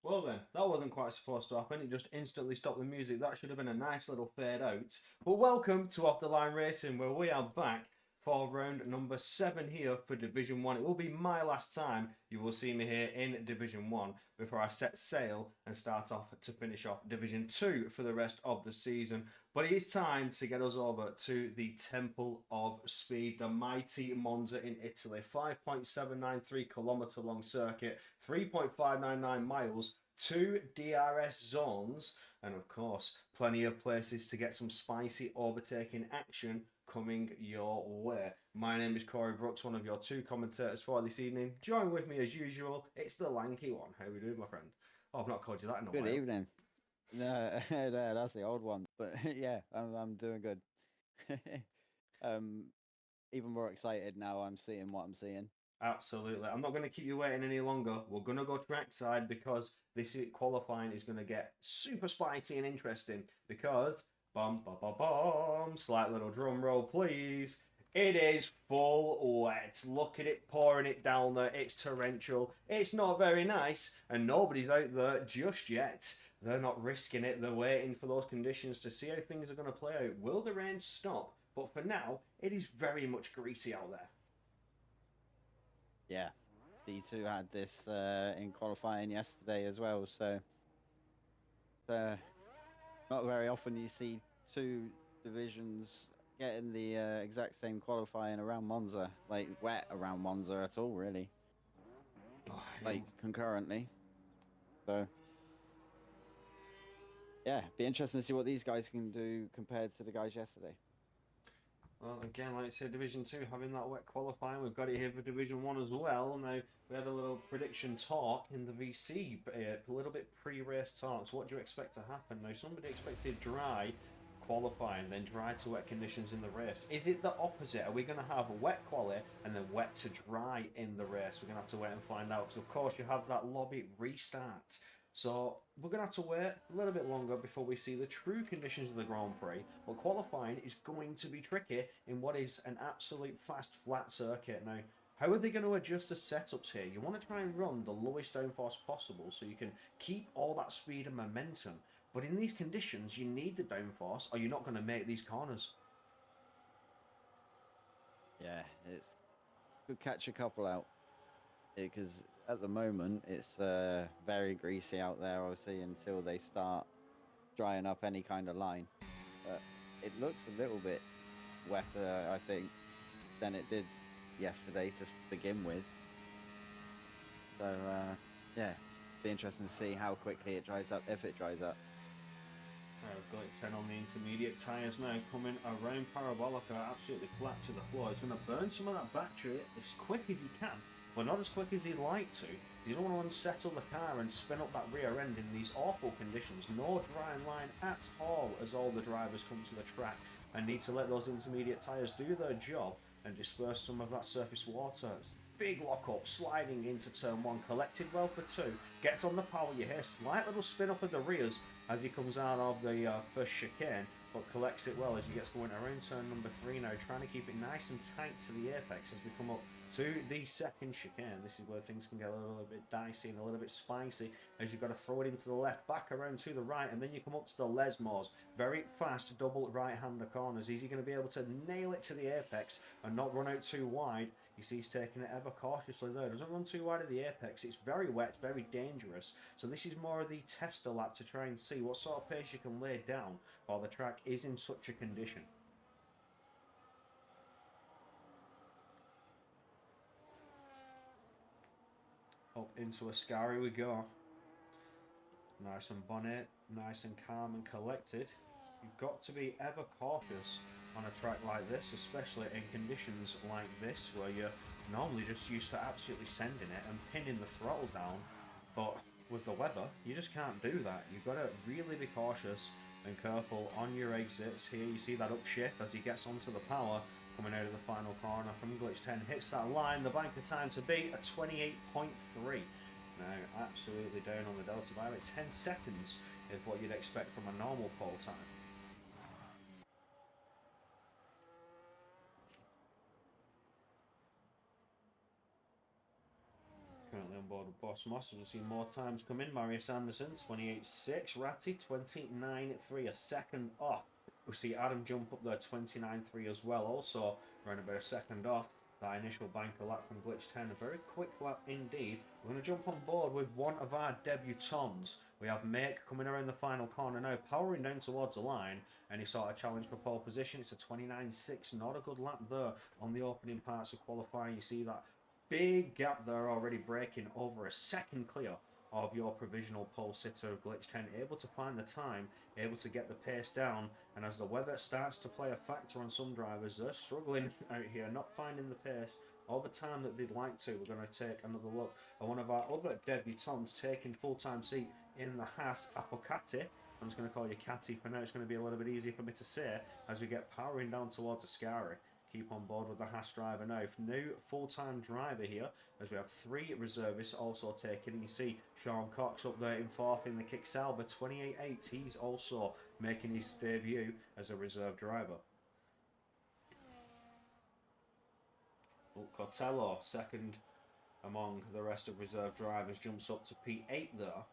Well then, that wasn't quite supposed to happen. It just instantly stopped the music. That should have been a nice little fade out. But welcome to Off the Line Racing, where we are back for round number 7 here for Division 1. It will be my last time you will see me here in Division 1 before I set sail and start off to finish off Division 2 for the rest of the season. But it is time to get us over to the Temple of Speed, the mighty Monza in Italy. 5.793 kilometre long circuit, 3.599 miles, 2 DRS zones, and of course, plenty of places to get some spicy overtaking action coming your way. My name is Corey Brooks, one of your 2 commentators for this evening. Join with me as usual, it's the lanky one. How are we doing, my friend? Oh, I've not called you that in a Good while. evening. No, no, that's the old one. But yeah, I'm doing good. um, Even more excited now. I'm seeing what I'm seeing. Absolutely. I'm not going to keep you waiting any longer. We're going to go trackside because this qualifying is going to get super spicy and interesting because, bum, bum, bum, bum, slight little drum roll, please. It is full wet. Look at it pouring it down there. It's torrential. It's not very nice, and nobody's out there just yet. They're not risking it. They're waiting for those conditions to see how things are going to play out. Will the rain stop? But for now, it is very much greasy out there. Yeah, D2 had this in qualifying yesterday as well. So uh, not very often you see two divisions getting the exact same qualifying around Monza, like wet around Monza at all, really, Oh, like concurrently. So yeah, be interesting to see what these guys can do compared to the guys yesterday. well, again, like I said, Division 2 having that wet qualifying. We've got it here for Division 1 as well. Now, we had a little prediction talk in the VC, a little bit pre-race talks. What do you expect to happen? Now, somebody expected dry qualifying, then dry to wet conditions in the race. Is it the opposite? Are we going to have a wet quali and then wet to dry in the race? We're going to have to wait and find out because, of course, you have that lobby restart. So we're going to have to wait a little bit longer before we see the true conditions of the Grand Prix. But qualifying is going to be tricky in what is an absolute fast flat circuit. Now, how are they going to adjust the setups here? You want to try and run the lowest downforce possible so you can keep all that speed and momentum. But in these conditions, you need the downforce or you're not going to make these corners. Yeah, it's could catch a couple out. Because at the moment it's very greasy out there, obviously, until they start drying up any kind of line. But it looks a little bit wetter, I think, than it did yesterday to begin with. So yeah, be interesting to see how quickly it dries up, if it dries up. Right, we've got it 10 on the intermediate tyres now, coming around Parabolica, absolutely flat to the floor. He's going to burn some of that battery as quick as he can, but not as quick as he'd like to. You don't want to unsettle the car and spin up that rear end in these awful conditions. No drying line at all as all the drivers come to the track and need to let those intermediate tyres do their job and disperse some of that surface water. Big lock up, sliding into turn 1, collected well for 2, gets on the power. You hear slight little spin up of the rears as he comes out of the first chicane, but collects it well as he gets going around turn number 3 now, trying to keep it nice and tight to the apex as we come up to the second chicane. This is where things can get a little bit dicey and a little bit spicy as you've got to throw it into the left, back around to the right, and then you come up to the Lesmos. Very fast double right-hander corners. Is he going to be able to nail it to the apex and not run out too wide? You see he's taking it ever cautiously there. Doesn't run too wide at the apex. It's very wet, very dangerous. So this is more of the tester lap to try and see what sort of pace you can lay down while the track is in such a condition. Up into Ascari we go. Nice and bonnet, nice and calm and collected. You've got to be ever cautious on a track like this, especially in conditions like this where you're normally just used to absolutely sending it and pinning the throttle down. But with the weather, you just can't do that. You've got to really be cautious and careful on your exits. Here you see that upshift as he gets onto the power coming out of the final corner from Glitch 10. Hits that line, the banker time to beat a 28.3. Now, absolutely down on the delta by about 10 seconds is what you'd expect from a normal pole time. Currently on board Boss Moss. We'll see more times come in. Marius Anderson, 28.6. Ratty, 29.3, a second off. We'll see Adam jump up there, 29.3 as well. Also, around about a second off. That initial banker lap from Glitch 10. A very quick lap indeed. We're going to jump on board with one of our debutants. We have Make coming around the final corner now, powering down towards the line. Any sort of challenge for pole position. It's a 29.6. Not a good lap there on the opening parts of qualifying. You see that big gap there already breaking over a second clear of your provisional pole sitter Glitch 10, able to find the time, able to get the pace down, and as the weather starts to play a factor on some drivers, they're struggling out here, not finding the pace or the time that they'd like to. We're going to take another look at one of our other debutants taking full-time seat in the Haas Apocati. I'm just going to call you Catty for now, it's going to be a little bit easier for me to say as we get powering down towards Ascari. Keep on board with the Haas driver now. New full-time driver here, as we have 3 reservists also taken. You see Sean Cox up there in 4th in the Kick Sauber, 28.8. He's also making his debut as a reserve driver. Oh, Cotello, second among the rest of reserve drivers, jumps up to P8 there,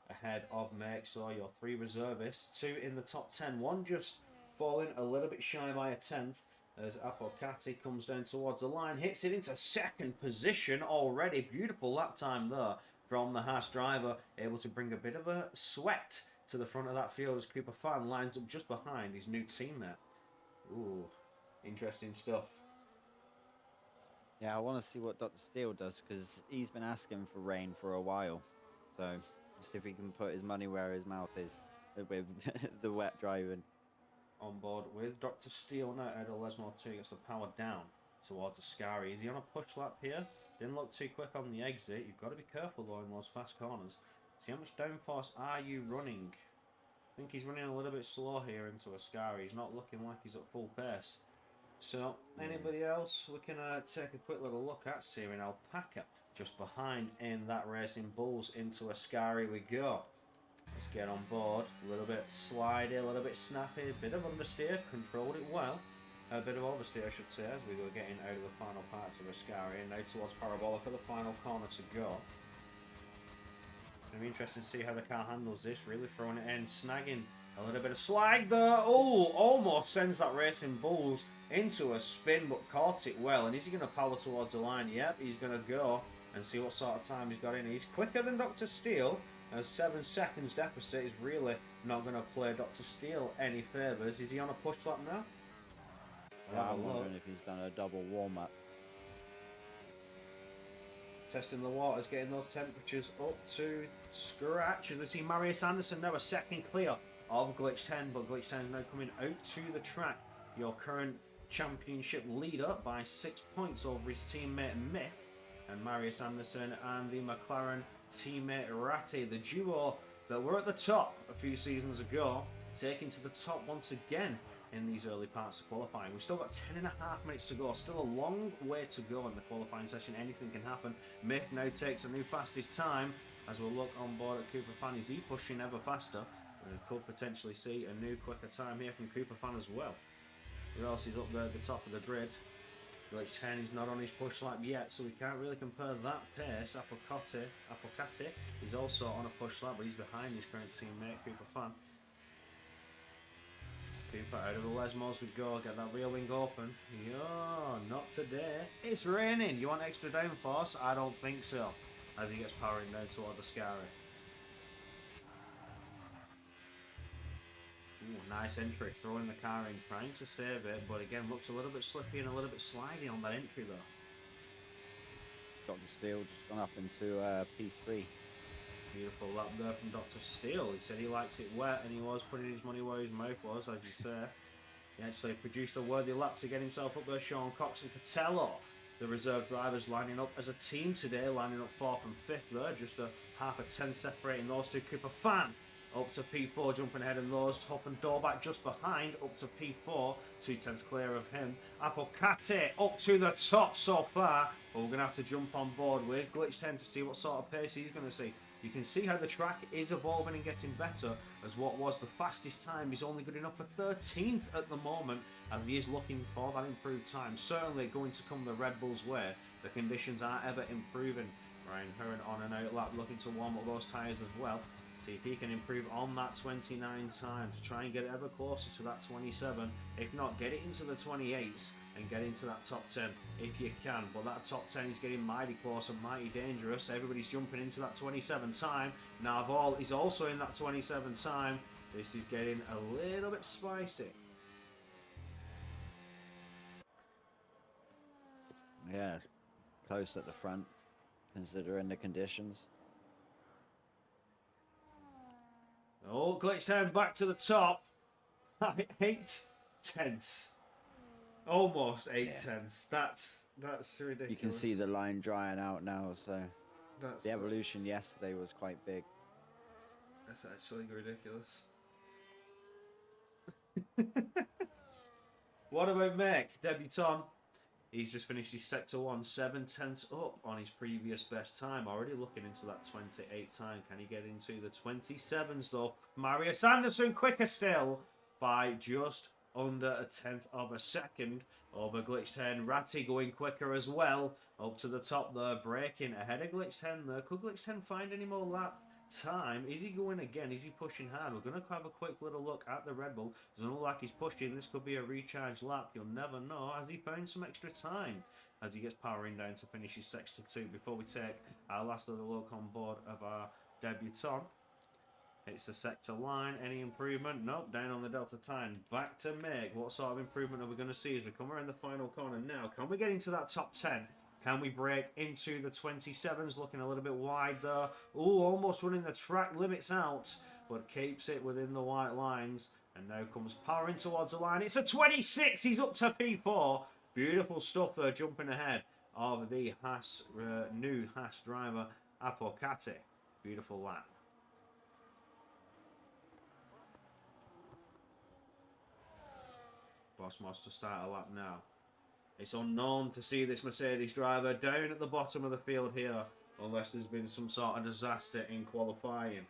ahead of Merck. So your 3 reservists, 2 in the top 10, one just falling a little bit shy by a 10th. As Apocati comes down towards the line, hits it into second position already. Beautiful lap time there from the Haas driver, able to bring a bit of a sweat to the front of that field as Cooper Fan lines up just behind his new teammate. Ooh, interesting stuff. Yeah, I want to see what Dr. Steele does because he's been asking for rain for a while. So, see if he can put his money where his mouth is with the wet driving. On board with Dr. Steele now out of Lesmore 2, gets the power down towards Ascari. Is he on a push lap here? Didn't look too quick on the exit. You've got to be careful though in those fast corners. See how much downforce are you running? I think he's running a little bit slow here into Ascari. He's not looking like he's at full pace. So, anybody else we can take a quick little look at? Seeing Alpaca just behind in that Racing Bulls into Ascari we go. Let's get on board. A little bit slidey, a little bit snappy, a bit of understeer, controlled it well. A bit of oversteer, I should say, as we were getting out of the final parts of Ascari and now towards Parabolica, the final corner to go. It'll be interesting to see how the car handles this, really throwing it in, snagging a little bit of slide there. Oh, almost sends that Racing Bulls into a spin, but caught it well. And is he going to power towards the line? Yep, he's going to go and see what sort of time he's got in. He's quicker than Dr. Steele. 7 seconds deficit is really not going to play Dr. Steele any favours. Is he on a push lap now? Yeah, I'm wondering if he's done a double warm-up. Testing the waters, getting those temperatures up to scratch. As we see Marius Anderson now a second clear of Glitch 10, but Glitch 10 is now coming out to the track. Your current championship leader by 6 points over his teammate Myth, and Marius Anderson and the McLaren teammate Ratty, the duo that were at the top a few seasons ago, taking to the top once again in these early parts of qualifying. We've still got 10.5 minutes to go, still a long way to go in the qualifying session. Anything can happen. Mick now takes a new fastest time as we'll look on board at Cooper Fan. Is he pushing ever faster? We could potentially see a new quicker time here from Cooper Fan as well. Who else is up there at the top of the grid? Glitch 10 is not on his push lap yet, so we can't really compare that pace. Apocati is also on a push lap, but he's behind his current teammate, Cooper Fan. Cooper out of the Lesmos we go, get that rear wing open. Yo, not today. It's raining. You want extra downforce? I don't think so. As he gets powering down towards Ascari. Ooh, nice entry, throwing the car in, trying to save it, but again looks a little bit slippy and a little bit slidey on that entry though. Dr. Steele just gone up into P3. Beautiful lap there from Dr. Steele. He said he likes it wet and he was putting his money where his mouth was, as you say. He actually produced a worthy lap to get himself up there. Sean Cox and Cotello, the reserve drivers, lining up as a team today, lining up 4th and 5th there, just a half a 10 separating those two. Cooper Fan up to P4, jumping ahead of those. Top and Dorback just behind, up to P4, 2/10 clear of him. Apocati up to the top so far, but we're going to have to jump on board with Glitch 10 to see what sort of pace he's going to see. You can see how the track is evolving and getting better, as what was the fastest time is only good enough for 13th at the moment, and he is looking for that improved time. Certainly going to come the Red Bull's way. The conditions are ever improving Ryan Hearn on an outlap looking to warm up those tyres as well. See if he can improve on that 29 time to try and get it ever closer to that 27. If not, get it into the 28s and get into that top 10 if you can. But that top 10 is getting mighty close and mighty dangerous. Everybody's jumping into that 27 time. Narval is also in that 27 time. This is getting a little bit spicy. Yeah, close at the front, considering the conditions. Oh, glitch down back to the top. 8 tenths. Almost 8 tenths. That's ridiculous. You can see the line drying out now, so that's the evolution yesterday was quite big. That's actually ridiculous. What about Mick? Debutant. He's just finished his sector 1, 7 tenths up on his previous best time. Already looking into that 28 time. Can he get into the 27s though? Marius Anderson quicker still by just under a tenth of a second over Glitch 10. Ratty going quicker as well. Up to the top there, braking ahead of Glitch 10 there. Could Glitch 10 find any more lap time? Is he going again? Is he pushing hard? We're going to have a quick little look at the Red Bull. Doesn't look like he's pushing. This could be a recharge lap. You'll never know. Has he found some extra time as he gets powering down to finish his sector 2 before we take our last little look on board of our debutant? It's the sector line. Any improvement? Nope. Down on the Delta time. Back to Meg. What sort of improvement are we going to see as we come around the final corner now? Can we get into that top 10? Can we break into the 27s? Looking a little bit wide there. Oh, almost running the track limits out, but keeps it within the white lines. And now comes powering towards the line. It's a 26. He's up to P4. Beautiful stuff there, jumping ahead of the new Haas driver, Apocati. Beautiful lap. Bosmos to start a lap now. It's unknown to see this Mercedes driver down at the bottom of the field here, unless there's been some sort of disaster in qualifying.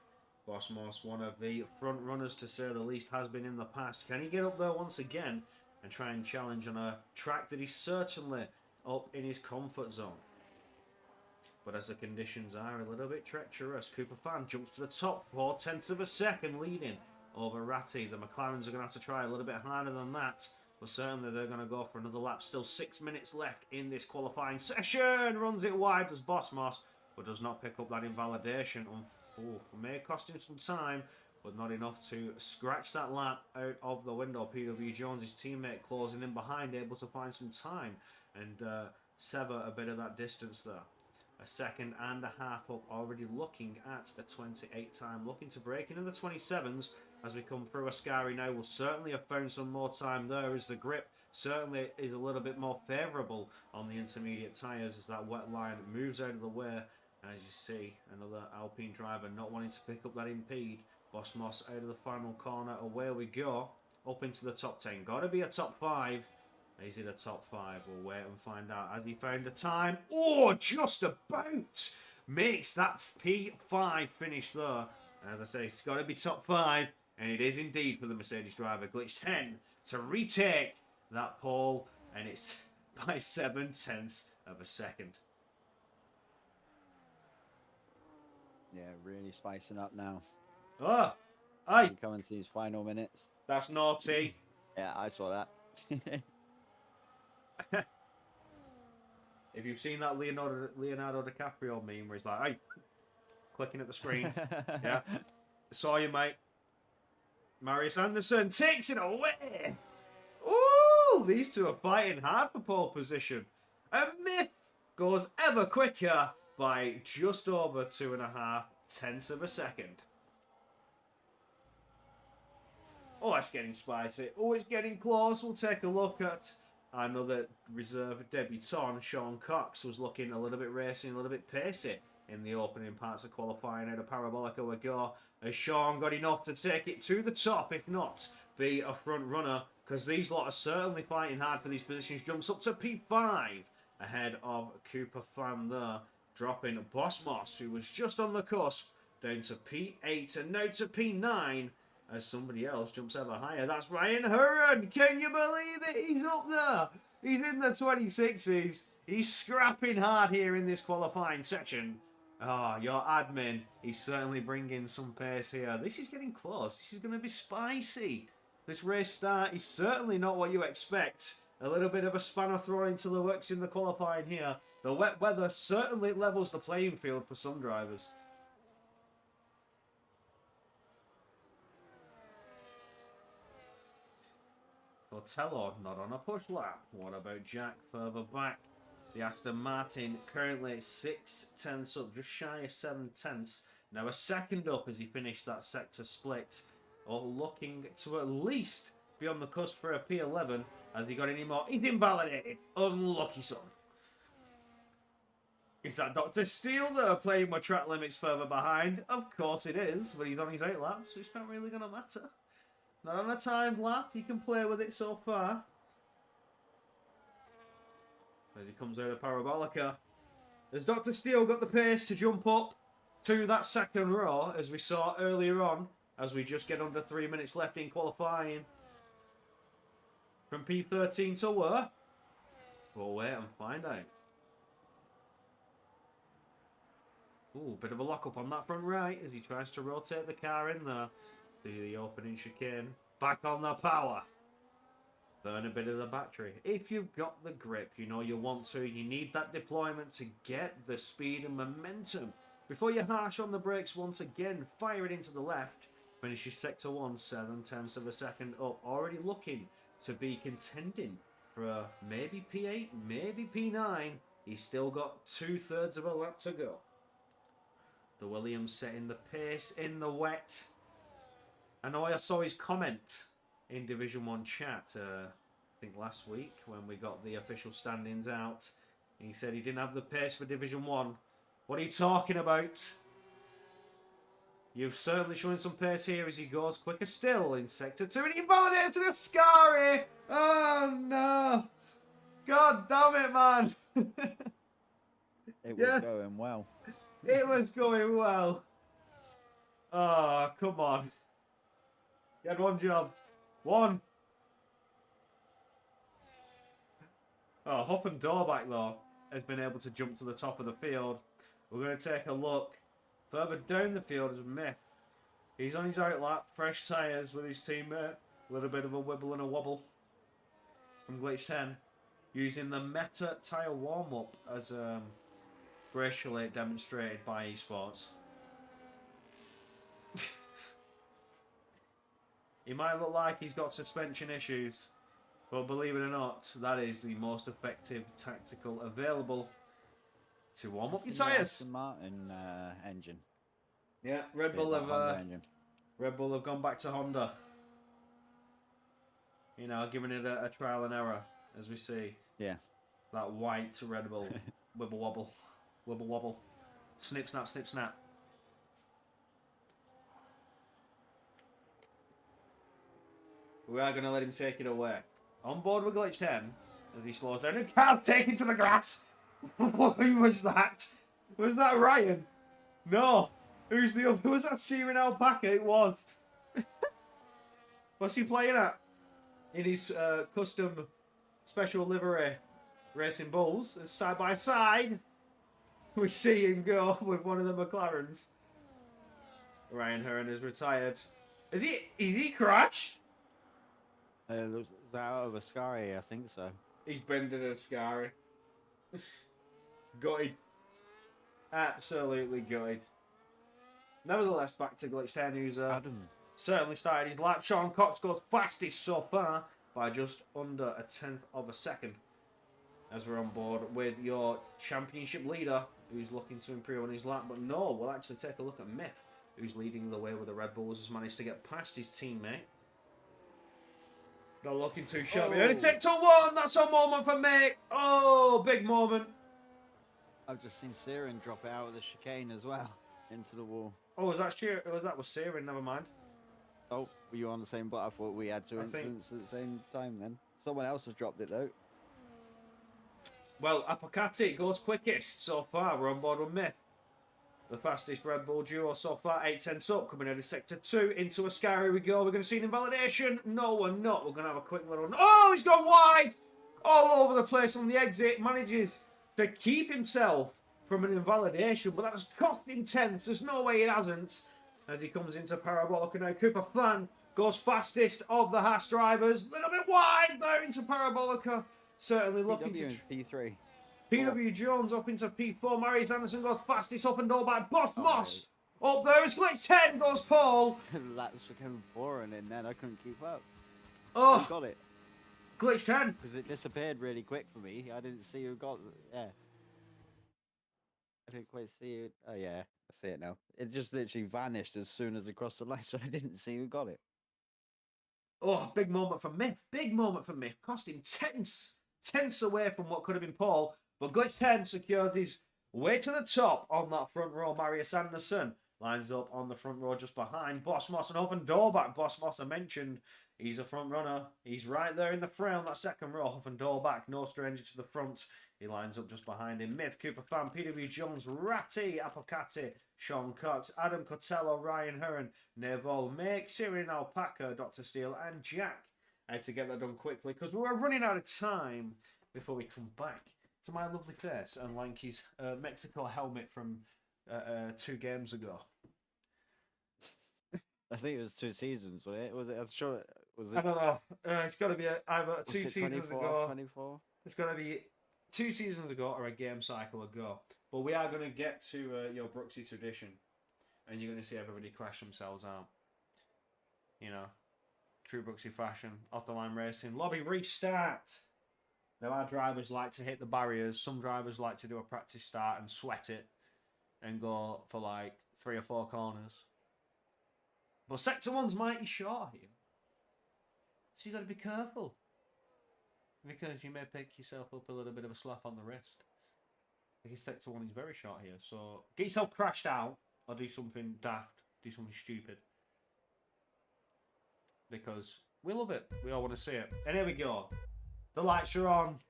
Bosmos, one of the front runners to say the least, has been in the past. Can he get up there once again and try and challenge on a track that he's certainly up in his comfort zone? But as the conditions are a little bit treacherous, Cooper Fan jumps to the top, 4 tenths of a second leading over Ratty. The McLarens are going to have to try a little bit harder than that. But certainly they're going to go for another lap. Still 6 minutes left in this qualifying session. Runs it wide as Bosmos, but does not pick up that invalidation. May cost him some time, but not enough to scratch that lap out of the window. PW Jones, his teammate, closing in behind, able to find some time and sever a bit of that distance there. A second and a half up, already looking at a 28 time. Looking to break into the 27s. As we come through Ascari now, we'll certainly have found some more time there as the grip certainly is a little bit more favourable on the intermediate tyres as that wet line moves out of the way. And as you see, another Alpine driver not wanting to pick up that impede. Bosmos out of the final corner, away we go. Up into the top 10. Got to be a top 5. Is it a top 5? We'll wait and find out. Has he found a time? Oh, just about! Makes that P5 finish there. And as I say, it's got to be top 5. And it is indeed for the Mercedes driver. Glitch 10 to retake that pole. And it's by 7 tenths of a second. Yeah, really spicing up now. Oh, aye. Coming to these final minutes. That's naughty. Yeah, I saw that. If you've seen that Leonardo DiCaprio meme where he's like, hey, clicking at the screen. Yeah. Saw you, mate. Marius Anderson takes it away. Ooh, these two are fighting hard for pole position. And Myth goes ever quicker by just over 2.5 tenths of a second. Oh, it's getting spicy. Oh, it's getting close. We'll take a look at another reserve debutant. Sean Cox was looking a little bit racing, a little bit pacey in the opening parts of qualifying. Out of Parabolica we go, as Sean got enough to take it to the top, if not be a front runner, because these lot are certainly fighting hard for these positions. Jumps up to P5 ahead of Cooper Fan there, dropping Bosmos, who was just on the cusp, down to P8 and now to P9 as somebody else jumps ever higher. That's Ryan Hurren. Can you believe it? He's up there. He's in the 26s. He's scrapping hard here in this qualifying section. Ah, your admin, he's certainly bringing some pace here. This is getting close. This is going to be spicy. This race start is certainly not what you expect. A little bit of a spanner thrown into the works in the qualifying here. The wet weather certainly levels the playing field for some drivers. Costello not on a push lap. What about Jack further back? The Aston Martin currently 6 tenths up, just shy of 7 tenths. Now a second up as he finished that sector split. Or looking to at least be on the cusp for a P11. Has he got any more? He's invalidated. Unlucky son. Is that Dr. Steele though playing with track limits further behind? Of course it is, but he's on his 8 laps, so it's not really going to matter. Not on a timed lap, he can play with it so far. As he comes out of Parabolica. Has Dr. Steele got the pace to jump up to that second row, as we saw earlier on, as we just get under 3 minutes left in qualifying. From P13 to where? We'll wait and find out. Ooh, bit of a lock-up on that front right as he tries to rotate the car in there. To the opening chicane. Back on the power. Burn a bit of the battery. If you've got the grip, you know you want to. You need that deployment to get the speed and momentum. Before you harsh on the brakes once again, fire it into the left. Finishes sector 1, 7 tenths of a second up. Already looking to be contending for a maybe P8, maybe P9. He's still got 2/3 of a lap to go. The Williams setting the pace in the wet. I know I saw his comment in Division 1 chat, I think last week, when we got the official standings out. He said he didn't have the pace for Division 1. What are you talking about? You've certainly shown some pace here as he goes quicker still in Sector 2. And he invalidated the Ascari! Oh no! God damn it, man! It was going well. It was going well. Oh, come on. You had one job. One. Oh, Hop and Dorback, though, has been able to jump to the top of the field. We're going to take a look further down the field as Myth. He's on his outlap, fresh tyres with his teammate. A little bit of a wibble and a wobble from Glitch 10. Using the Meta tyre warm-up as racially demonstrated by esports. He might look like he's got suspension issues, but believe it or not, that is the most effective tactical available to warm up your tyres. Aston Martin engine. Yeah, Red Bull have gone back to Honda. You know, giving it a trial and error, as we see. Yeah. That white Red Bull, wibble wobble, wibble wobble, snip snap, snip snap. We are going to let him take it away. On board with Glitch 10 as he slows down. And car's taken to the grass. Who was that? Was that Ryan? No. Who was that Syrian alpaca? It was. What's he playing at? In his custom special livery racing bulls. And side by side, we see him go with one of the McLarens. Ryan Hearn has retired. Is he crashed? Looks out of a Ascari, I think so. He's bending a Ascari. Gutted. Absolutely gutted. Nevertheless, back to Glitch 10, who's certainly started his lap. Sean Cox goes fastest so far by just under a 1/10 of a second. As we're on board with your championship leader, who's looking to improve on his lap. But no, we'll actually take a look at Myth, who's leading the way with the Red Bulls, has managed to get past his teammate. Not looking too shabby. And it's into 1. That's a moment for Mick. Oh, big moment. I've just seen Siren drop it out of the chicane as well into the wall. Oh, was that sheer? That was Siren. Never mind. Oh, were you on the same boat? I thought we had two incidents at the same time then. Someone else has dropped it though. Well, Apocati goes quickest so far. We're on board with Myth. The fastest Red Bull duo so far, 8/10 up, coming out of Sector 2 into Ascari we go. We're going to see an invalidation. No, we're not. We're going to have a quick little... Oh, he's gone wide! All over the place on the exit. Manages to keep himself from an invalidation, but that has cost him tenths. There's no way it hasn't. As he comes into Parabolica now, Cooper Fan goes fastest of the Haas drivers. Little bit wide there into Parabolica. Certainly looking PW to... in P3. PW Jones up into P4. Marius Anderson goes fastest up and door by Boss Oh, Moss. Up there is Glitch 10 goes Paul. That's became boring, and then I couldn't keep up. Oh, Who got it? Glitch 10. Because it disappeared really quick for me. I didn't see who got it. Yeah. I didn't quite see it. Oh, yeah. I see it now. It just literally vanished as soon as it crossed the line, so I didn't see who got it. Oh, big moment for Myth. Big moment for Myth. Cost him tenths away from what could have been Paul. But Glitch 10 secured his way to the top on that front row. Marius Anderson lines up on the front row just behind Boss Moss and Huff and Dorback. Boss Moss, I mentioned, he's a front runner. He's right there in the fray on that second row. Huff and Dorback, no stranger to the front. He lines up just behind him. Myth, Cooper Fan, PW Jones, Ratty, Apocati, Sean Cox, Adam Cotello, Ryan Hearn, Neville, Make, Syrian Alpaca, Dr. Steele, and Jack. I had to get that done quickly because we were running out of time before we come back to my lovely face and Lanky's Mexico helmet from 2 games ago. I think it was 2 seasons, wasn't it? Was it? I'm sure. Was it? I don't know. It's got to be either 2 seasons ago. 24. It's got to be 2 seasons ago or a game cycle ago. But we are going to get to your Brooksy tradition, and you're going to see everybody crash themselves out. You know, true Brooksy fashion, off the line racing, lobby restart. Now our drivers like to hit the barriers. Some drivers like to do a practice start and sweat it, and go for like 3 or 4 corners. But sector 1's mighty short here, so you got to be careful, because you may pick yourself up a little bit of a slap on the wrist. Because sector 1 is very short here, so get yourself crashed out or do something daft, do something stupid. Because we love it, we all want to see it. And here we go. The lights are on,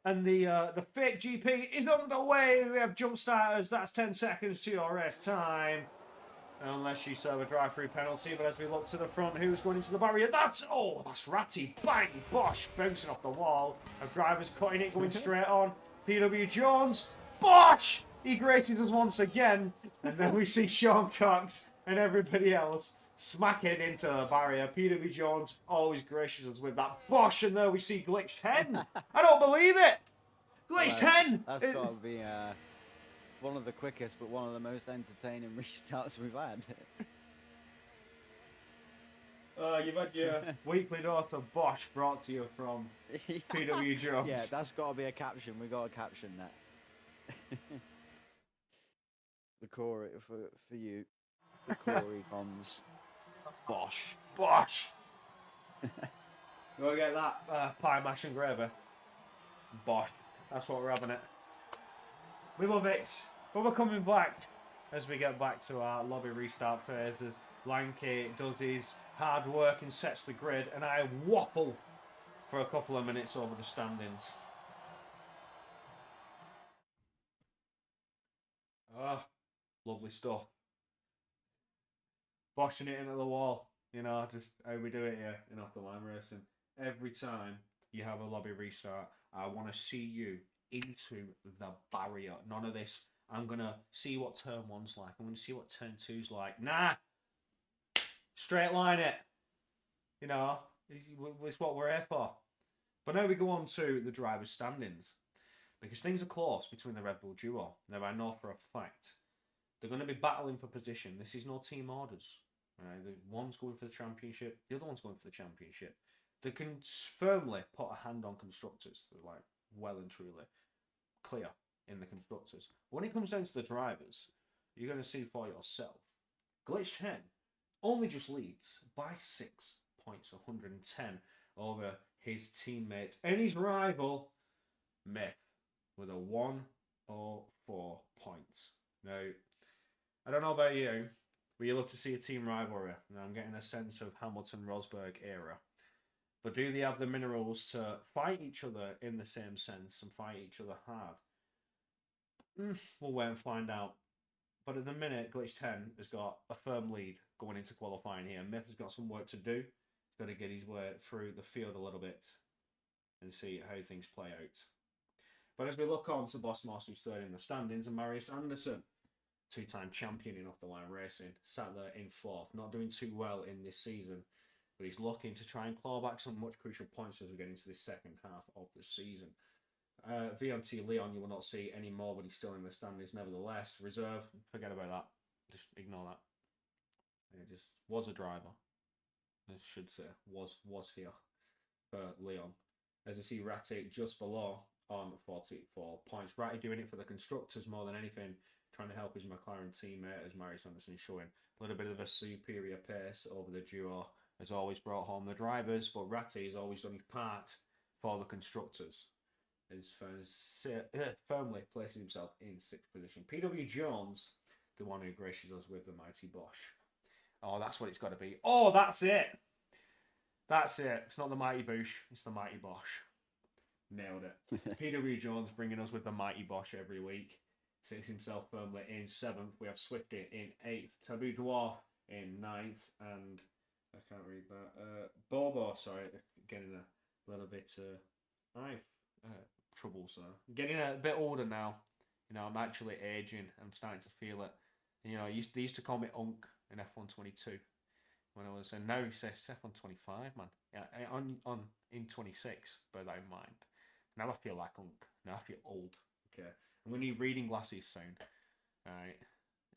and the fake GP is underway. We have jump starters. That's 10 seconds to your rest time. Unless you serve a drive-through penalty, but as we look to the front, who's going into the barrier? That's Ratty. Bang! Bosch bouncing off the wall. A driver's cutting it, going straight on. PW Jones. Bosch! He graces us once again. And then we see Sean Cox and everybody else smacking into the barrier. PW Jones always gracious us with that Bosch, and there we see Glitch 10. I don't believe it! Glitch 10! That's got to be one of the quickest, but one of the most entertaining restarts we've had. You've had your weekly dose of Bosch brought to you from PW Jones. Yeah, that's got to be a caption. We got to caption that. The Corey for you. The Corey comes. Bosch. Bosch. Go get that pie mash and gravy. Bosch. That's what we're having it. We love it. But we're coming back as we get back to our lobby restart phase as Lanky does his hard work and sets the grid, and I waffle for a couple of minutes over the standings. Oh, lovely stuff. Boshing it into the wall. You know, just how we do it here in Off the Line Racing. Every time you have a lobby restart, I want to see you into the barrier. None of this, I'm going to see what turn 1's like. I'm going to see what turn 2's like. Nah! Straight line it. You know, it's what we're here for. But now we go on to the driver's standings. Because things are close between the Red Bull duo. Now, I know for a fact they're going to be battling for position. This is no team orders. Right? The one's going for the championship, the other one's going for the championship. They can firmly put a hand on constructors. They're like well and truly clear in the constructors. When it comes down to the drivers, you're going to see for yourself. Glitch 10 only just leads by 6 points, 110 over his teammate and his rival, Myth, with a 104 points. Now, I don't know about you, but you love to see a team rivalry. Now, I'm getting a sense of Hamilton-Rosberg era. But do they have the minerals to fight each other in the same sense and fight each other hard? We'll wait and find out. But at the minute, Glitch 10 has got a firm lead going into qualifying here. Myth has got some work to do. He's got to get his way through the field a little bit and see how things play out. But as we look on to Boss Moss, who's third in the standings, and Marius Anderson, two-time champion in off-the-line racing, sat there in fourth, not doing too well in this season, but he's looking to try and claw back some much crucial points as we get into the second half of the season. VNT Leon, you will not see anymore, but he's still in the standings nevertheless. Reserve, forget about that. Just ignore that. It just was a driver. I should say, was here for Leon. As we see Ratty just below on 44 points. Ratty doing it for the constructors more than anything, trying to help his McLaren teammate as Marius Anderson showing a little bit of a superior pace over the duo. Has always brought home the drivers, but Ratty has always done his part for the constructors. Is firmly placing himself in sixth position. PW Jones, the one who graces us with the mighty Bosch. Oh, that's what it's got to be. Oh, that's it. That's it. It's not the mighty Bush, it's the mighty Bosch. Nailed it. PW Jones bringing us with the mighty Bosch every week. Sits himself firmly in seventh. We have Swifty in eighth. Taboo Dwarf in ninth. And I can't read that. Bobo, sorry, getting a little bit trouble, so getting a bit older now. You know, I'm actually aging. I'm starting to feel it. You know, they used to call me Unk in F122 when I was, and now he says F125, man. Yeah, in 26. Bear that in mind. Now I feel like Unk. Now I feel old. Okay, I'm gonna need reading glasses soon. All right,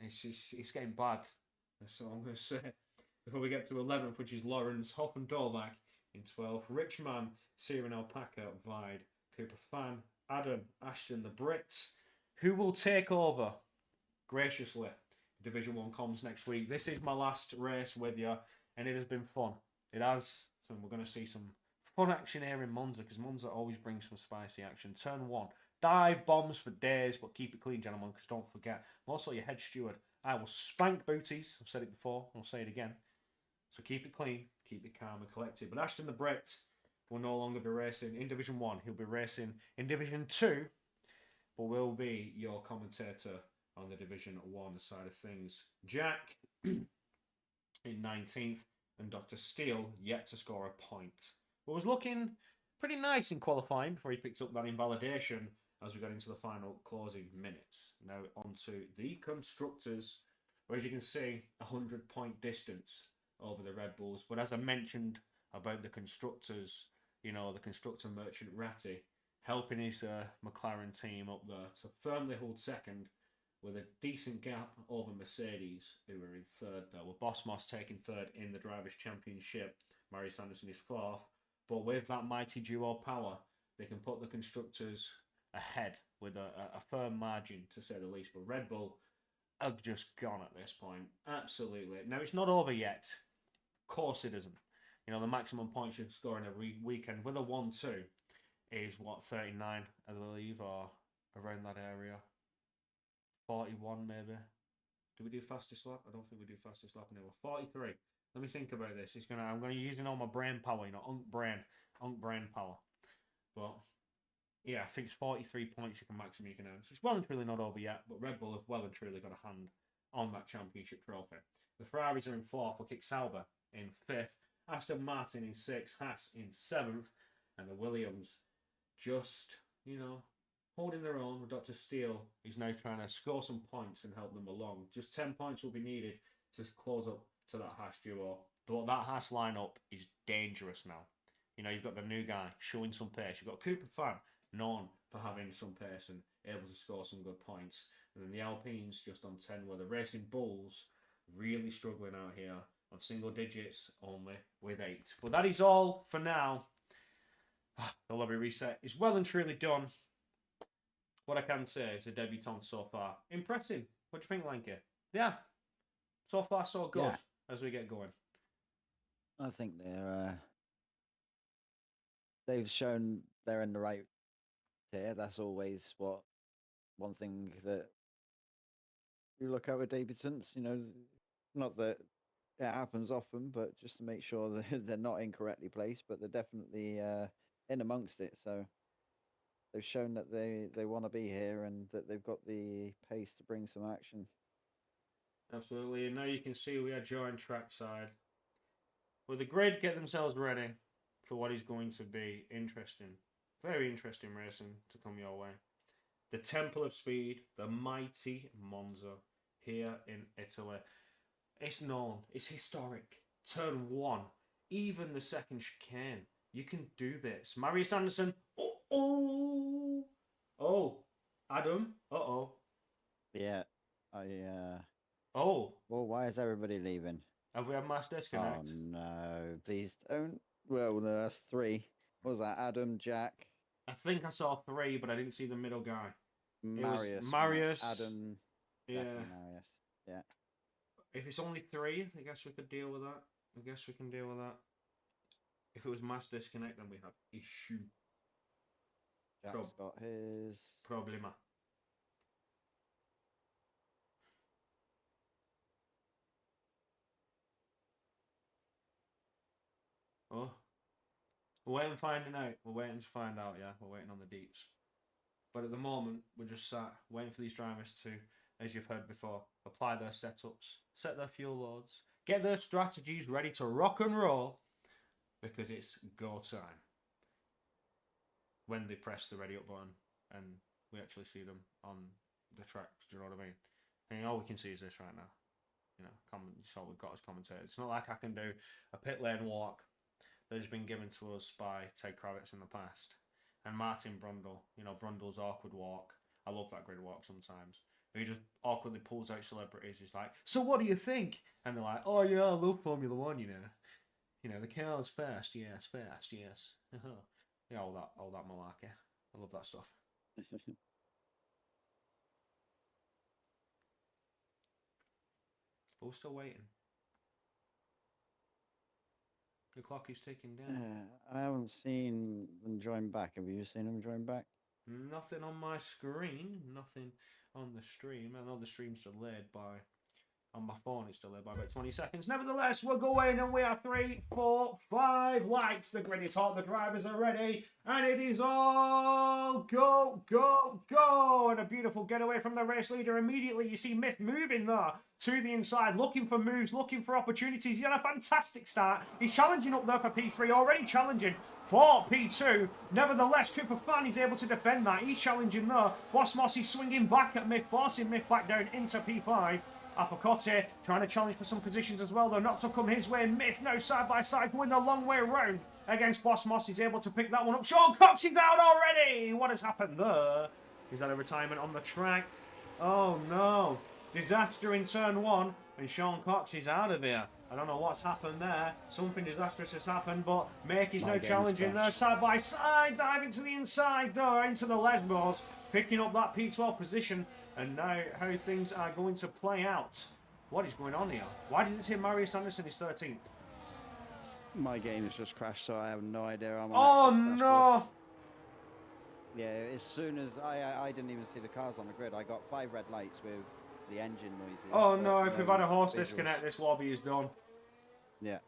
it's getting bad. That's all I'm gonna say. Before we get to 11th, which is Lawrence Hoppen Dolbach in 12th, Richman, Siren Alpaca, Vide, Cooper Fan, Adam, Ashton, the Brits. Who will take over graciously Division 1 comms next week? This is my last race with you, and it has been fun. It has. So we're going to see some fun action here in Monza, because Monza always brings some spicy action. Turn 1. Dive bombs for days, but keep it clean, gentlemen, because don't forget, I'm also your head steward. I will spank booties. I've said it before, I'll say it again. So keep it clean, keep it calm and collected. But Ashton the Brit will no longer be racing in Division 1. He'll be racing in Division 2, but will be your commentator on the Division 1 side of things. Jack in 19th, and Dr. Steele yet to score a point. But was looking pretty nice in qualifying before he picked up that invalidation as we got into the final closing minutes. Now onto the constructors, where as you can see, 100-point distance over the Red Bulls. But as I mentioned about the constructors, you know, the constructor merchant Ratty helping his McLaren team up there to firmly hold second with a decent gap over Mercedes, who were in third there. With Boss Moss taking third in the Drivers' Championship. Marius Anderson is fourth. But with that mighty duo power, they can put the constructors ahead with a firm margin, to say the least. But Red Bull are just gone at this point. Absolutely. Now, it's not over yet. Of course it isn't. You know, the maximum points you can score in a weekend with a 1-2 is, what, 39, I believe, or around that area. 41, maybe. Do we do fastest lap? I don't think we do fastest lap anymore. 43. Let me think about this. I'm going to use all my brain power, you know, unk brain power. But yeah, I think it's 43 points you can maximum you can earn. So it's well and truly not over yet, but Red Bull have well and truly got a hand on that championship trophy. The Ferraris are in fourth, we'll kick Sauber in fifth, Aston Martin in sixth, Haas in seventh, and the Williams just, you know, holding their own with Dr. Steele, who's now trying to score some points and help them along. Just 10 points will be needed to close up to that Haas duo. But that Haas lineup is dangerous now. You know, you've got the new guy showing some pace. You've got Cooper Fan, known for having some pace and able to score some good points. And then the Alpines just on 10, where the Racing Bulls really struggling out here on single digits, only with 8. But that is all for now. The lobby reset is well and truly done. What I can say is the debutant so far impressive. What do you think, Lanky? Yeah, so far so good as we get going. I think they've shown they're in the right tier. That's always one thing that you look at with debutants. You know, not that it happens often, but just to make sure that they're not incorrectly placed, but they're definitely in amongst it. So they've shown that they want to be here and that they've got the pace to bring some action. Absolutely, and now you can see we are joined trackside. Will the grid get themselves ready for what is going to be interesting, very interesting racing to come your way? The Temple of Speed, the mighty Monza here in Italy. It's known, it's historic. Turn 1, even the second chicane. You can do this. Marius Anderson. Oh, oh, oh. Adam. Uh oh. Yeah. Oh. Well, why is everybody leaving? Have we had mass Oh disconnect? no, please don't. Well, no, that's three. What was that? Adam, Jack, I think I saw 3, but I didn't see the middle guy. It was Marius, Marius. Adam, Jack, Yeah. and Marius. Yeah. If it's only 3, I guess we could deal with that. I guess we can deal with that. If it was mass disconnect, then we have issue. Jack's got his. Problema. Oh. We're waiting finding out. We're waiting to find out, yeah. We're waiting on the deets. But at the moment, we're just sat waiting for these drivers to, as you've heard before, apply their setups, set their fuel loads, get their strategies ready to rock and roll, because it's go time. When they press the ready up button and we actually see them on the tracks, do you know what I mean? And all we can see is this right now. You know, it's all we've got as commentators. It's not like I can do a pit lane walk that has been given to us by Ted Kravitz in the past. And Martin Brundle, you know, Brundle's awkward walk. I love that grid walk sometimes. He just awkwardly pulls out celebrities. He's like, "So what do you think?" And they're like, "Oh yeah, I love Formula One, you know. You know, the car's fast, yes, fast, yes." Yeah, all that malarkey. I love that stuff. But we're still waiting. The clock is ticking down. I haven't seen them join back. Have you seen them join back? Nothing on my screen. Nothing on the stream. I know the stream's delayed by on my phone, it's delayed by about 20 seconds. Nevertheless, we're going and we are 3, 4, 5 lights. The grid is hot, the drivers are ready, and it is all go, go, go. And a beautiful getaway from the race leader. Immediately, you see Myth moving there to the inside, looking for moves, looking for opportunities. He had a fantastic start. He's challenging up there for P3, already challenging for P2. Nevertheless, Cooper Fan is able to defend that. He's challenging there. Boss Mossy swinging back at Myth, forcing Myth back down into P5. Apocote trying to challenge for some positions as well, though not to come his way. Myth now side by side going the long way round against Boss Moss. He's able to pick that one up. Sean Cox is out already. What has happened there? Is that a retirement on the track? Oh no. Disaster in turn 1 and Sean Cox is out of here. I don't know what's happened there. Something disastrous has happened, but Make is now challenging there side by side, diving to the inside there into the Lesbos, picking up that P12 position. And now how things are going to play out. What is going on here? Why did it say Marius Anderson is 13th? My game has just crashed, so I have no idea. Oh no! Yeah, as soon as I didn't even see the cars on the grid. I got 5 red lights with the engine noises. Oh no, if we've had a horse disconnect, this lobby is done. Yeah.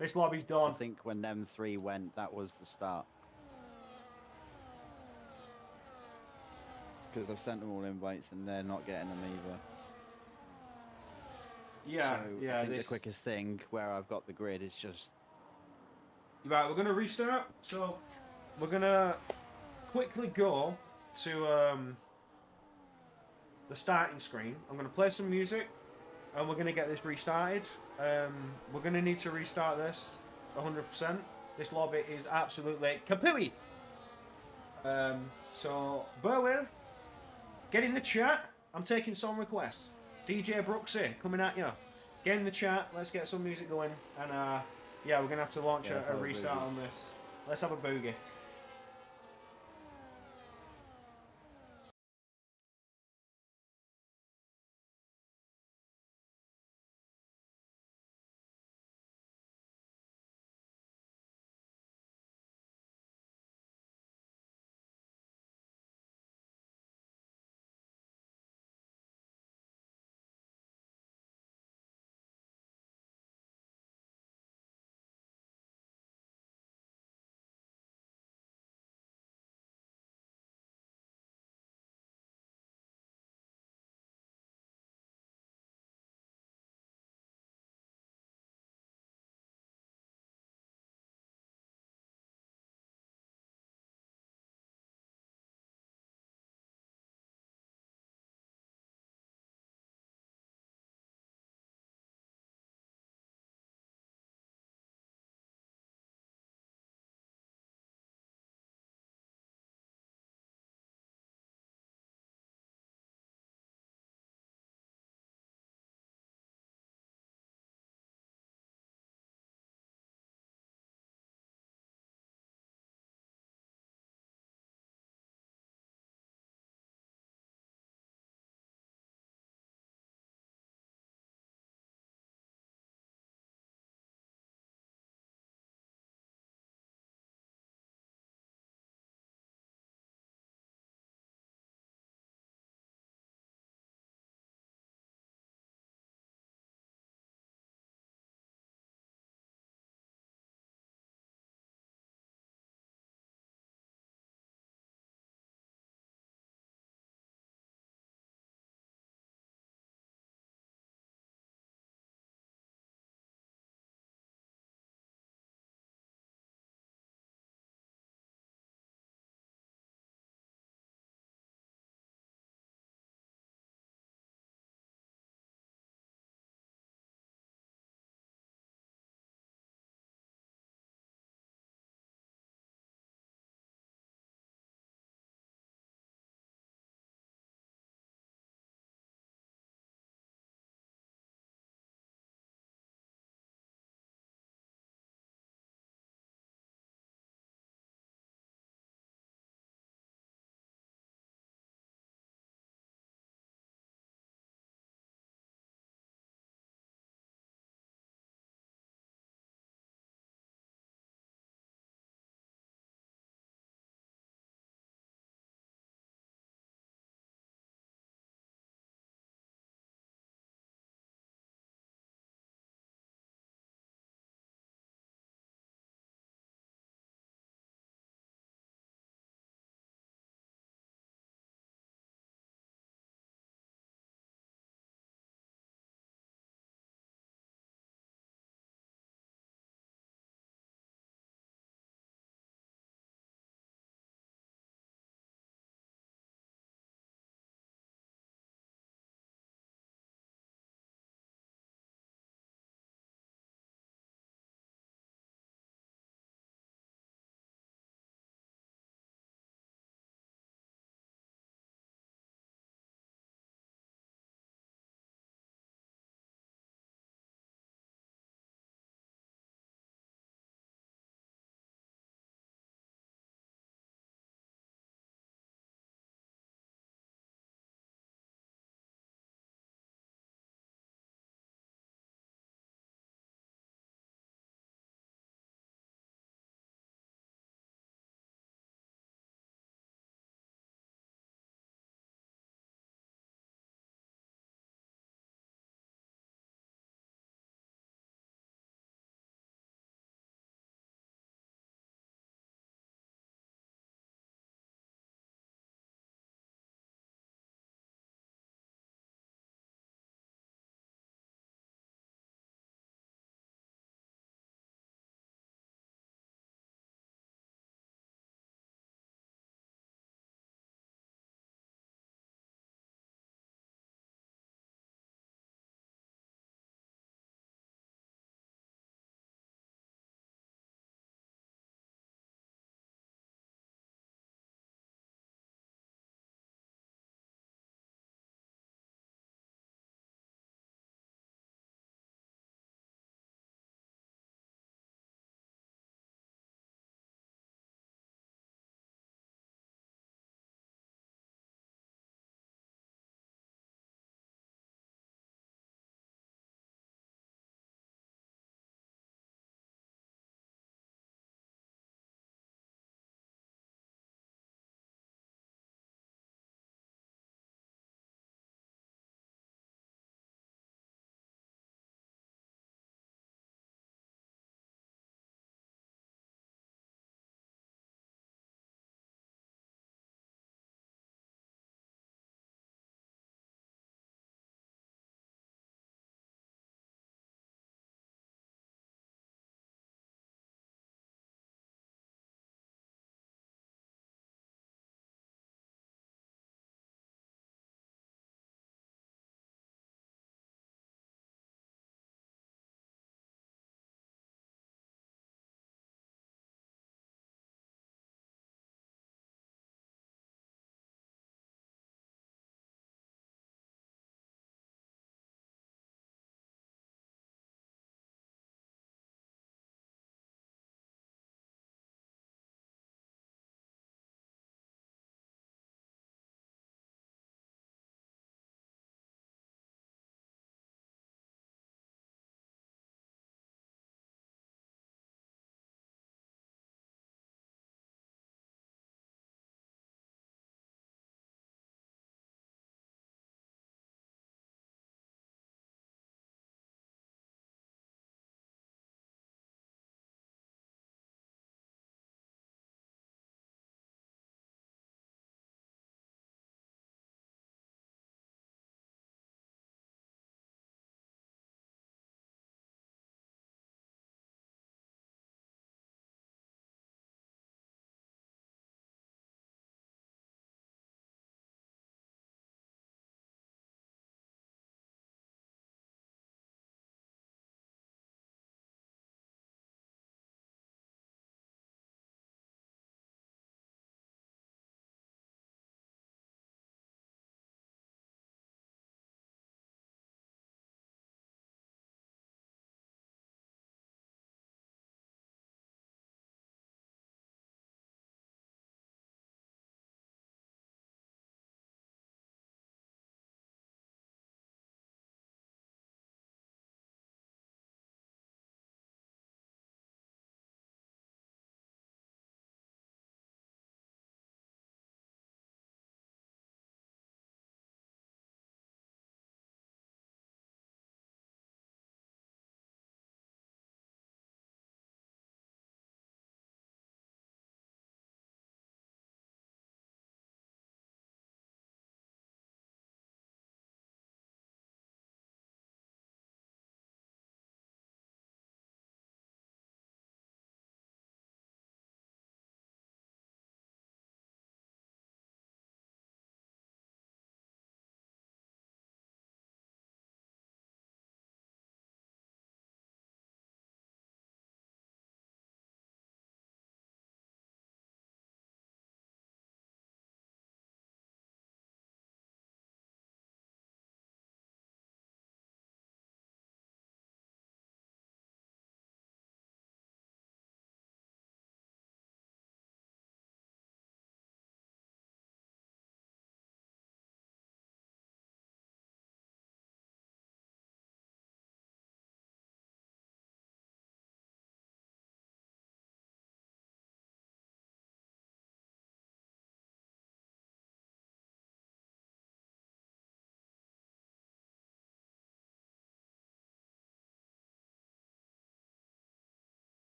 This lobby's done. I think when them 3 went, that was the start. Because I've sent them all invites and they're not getting them either. Yeah, so yeah. I think the quickest thing where I've got the grid is just... Right, we're going to restart. So, we're going to quickly go to the starting screen. I'm going to play some music and we're going to get this restarted. We're going to need to restart this 100%. This lobby is absolutely kapooey. So, bear with. Get in the chat. I'm taking some requests. DJ Brooksy coming at you. Get in the chat. Let's get some music going. And yeah, we're going to have to launch a restart on this. Let's have a boogie.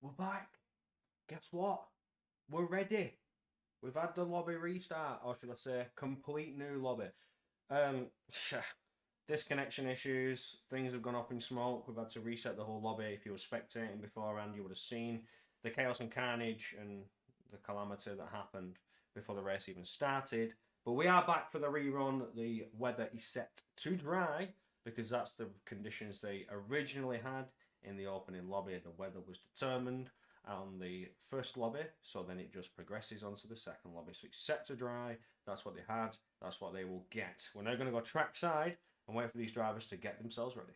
We're back. Guess what? We're ready. We've had the lobby restart, or should I say, complete new lobby. Um, disconnection issues, things have gone up in smoke. We've had to reset the whole lobby. If you were spectating beforehand, you would have seen the chaos and carnage and the calamity that happened before the race even started. But we are back for the rerun. The weather is set to dry because that's the conditions they originally had in the opening lobby. The weather was determined on the first lobby, so then it just progresses onto the second lobby. So it's set to dry. That's what they had. That's what they will get. We're now going to go trackside and wait for these drivers to get themselves ready.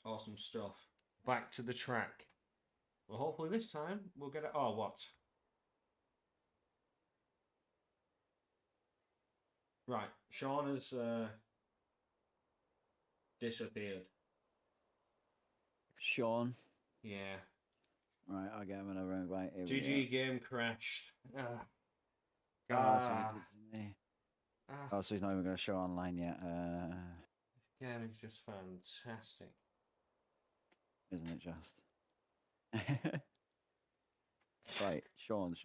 Awesome stuff. Back to the track. Well, hopefully this time we'll get it. Oh, what? Right, Sean has disappeared. Sean. Yeah. Right, I'll get him another invite. Here we GG game crashed. go. Oh, that's what he did to me. Ah. Oh, so he's not even going to show online yet. This game is just fantastic. Isn't it just? Right, Sean.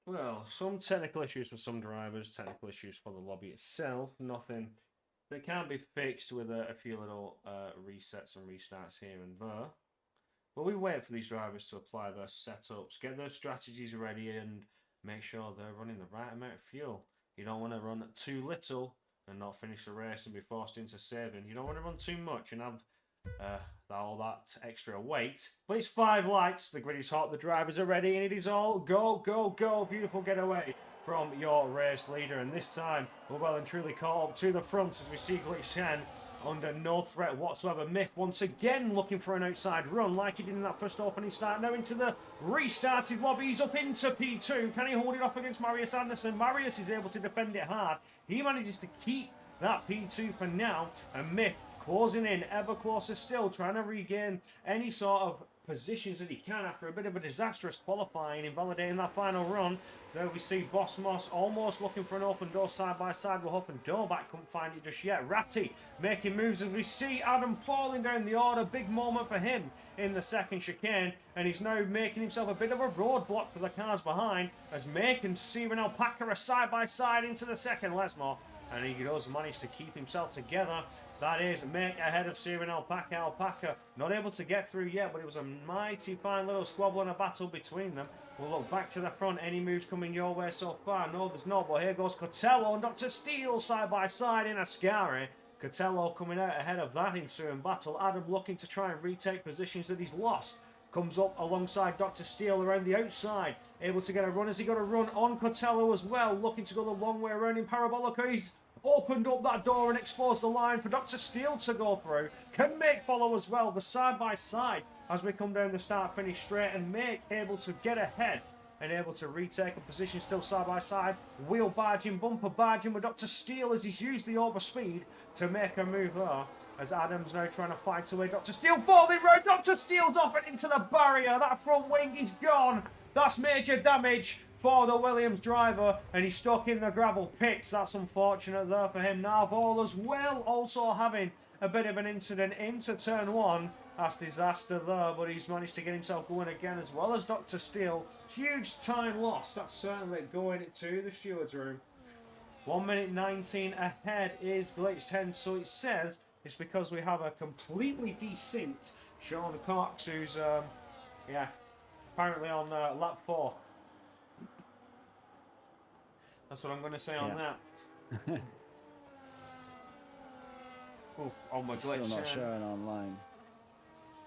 Well, some technical issues for some drivers, technical issues for the lobby itself. Nothing that can't be fixed with a few little resets and restarts here and there. But we wait for these drivers to apply their setups, get their strategies ready, and make sure they're running the right amount of fuel. You don't want to run too little and not finish the race and be forced into saving. You don't want to run too much and have all that extra weight. But it's 5 lights, the grid is hot, the drivers are ready, and it is all go, go, go. Beautiful getaway from your race leader. And this time, we're well and truly caught up to the front as we see Glitch 10 under no threat whatsoever. Myth once again looking for an outside run like he did in that first opening start. Now into the restarted lobby. He's up into P2. Can he hold it off against Marius Anderson? Marius is able to defend it hard. He manages to keep that P2 for now. And Myth closing in ever closer still, trying to regain any sort of positions that he can after a bit of a disastrous qualifying, invalidating that final run. There we see Boss Moss almost looking for an open door side by side. We're hoping Dorback couldn't find it just yet. Ratty making moves as we see Adam falling down the order. Big moment for him in the second chicane, and he's now making himself a bit of a roadblock for the cars behind as Make and Steven Alpaca are side by side into the second. Lesmore, and he does manage to keep himself together. That is Make ahead of Siren Alpaca. Alpaca not able to get through yet, but it was a mighty fine little squabble and a battle between them. We'll look back to the front. Any moves coming your way so far? No, there's not. But here goes Cotello and Dr. Steele side by side in Ascari. Cotello coming out ahead of that ensuing battle. Adam looking to try and retake positions that he's lost. Comes up alongside Dr. Steele around the outside. Able to get a run. Has he got a run on Cotello as well? Looking to go the long way around in Parabolica. He's opened up that door and exposed the line for Dr. Steele to go through. Can Make follow as well, the side by side as we come down the start finish straight, and Make able to get ahead and able to retake a position still side by side. Wheel barging, bumper barging with Dr. Steele as he's used the overspeed to make a move there. As Adams now trying to fight away. Dr. Steele falling round. Dr. Steele's off and into the barrier. That front wing is gone. That's major damage for the Williams driver, and he's stuck in the gravel pits. That's unfortunate there for him. Narval as well, also having a bit of an incident into turn 1. That's disaster there, but he's managed to get himself going again, as well as Dr. Steele. Huge time loss. That's certainly going to the steward's room. 1 minute 19 ahead is Glitch 10, so it says it's because we have a completely desynced Sean Cox, who's apparently on lap 4. That's what I'm going to say on that. Oof, oh my Glitch. Still not showing online.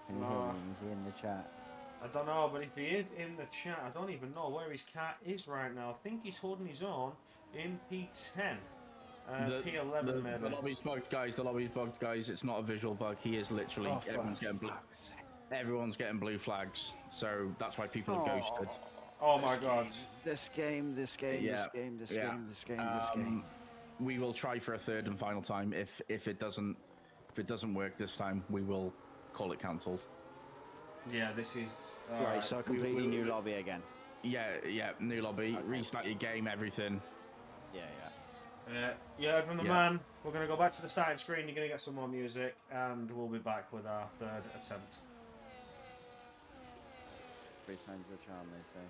Can you hear him? Is he in the chat? I don't know, but if he is in the chat, I don't even know where his cat is right now. I think he's holding his own in P10. P11 maybe. The lobby's bugged, guys. The lobby's bugged, guys. It's not a visual bug. He is literally... everyone's getting blue flags. So that's why people are ghosted. Oh my god. This game. We will try for a third and final time. If it doesn't work this time, we will call it cancelled. Yeah, this is right. So a completely new lobby again. Yeah, new lobby, Okay. restart your game, everything. Yeah. Yeah, from the Yeah. man. We're going to go back to the starting screen. You're going to get some more music, and we'll be back with our third attempt. 3 times the charm, they say.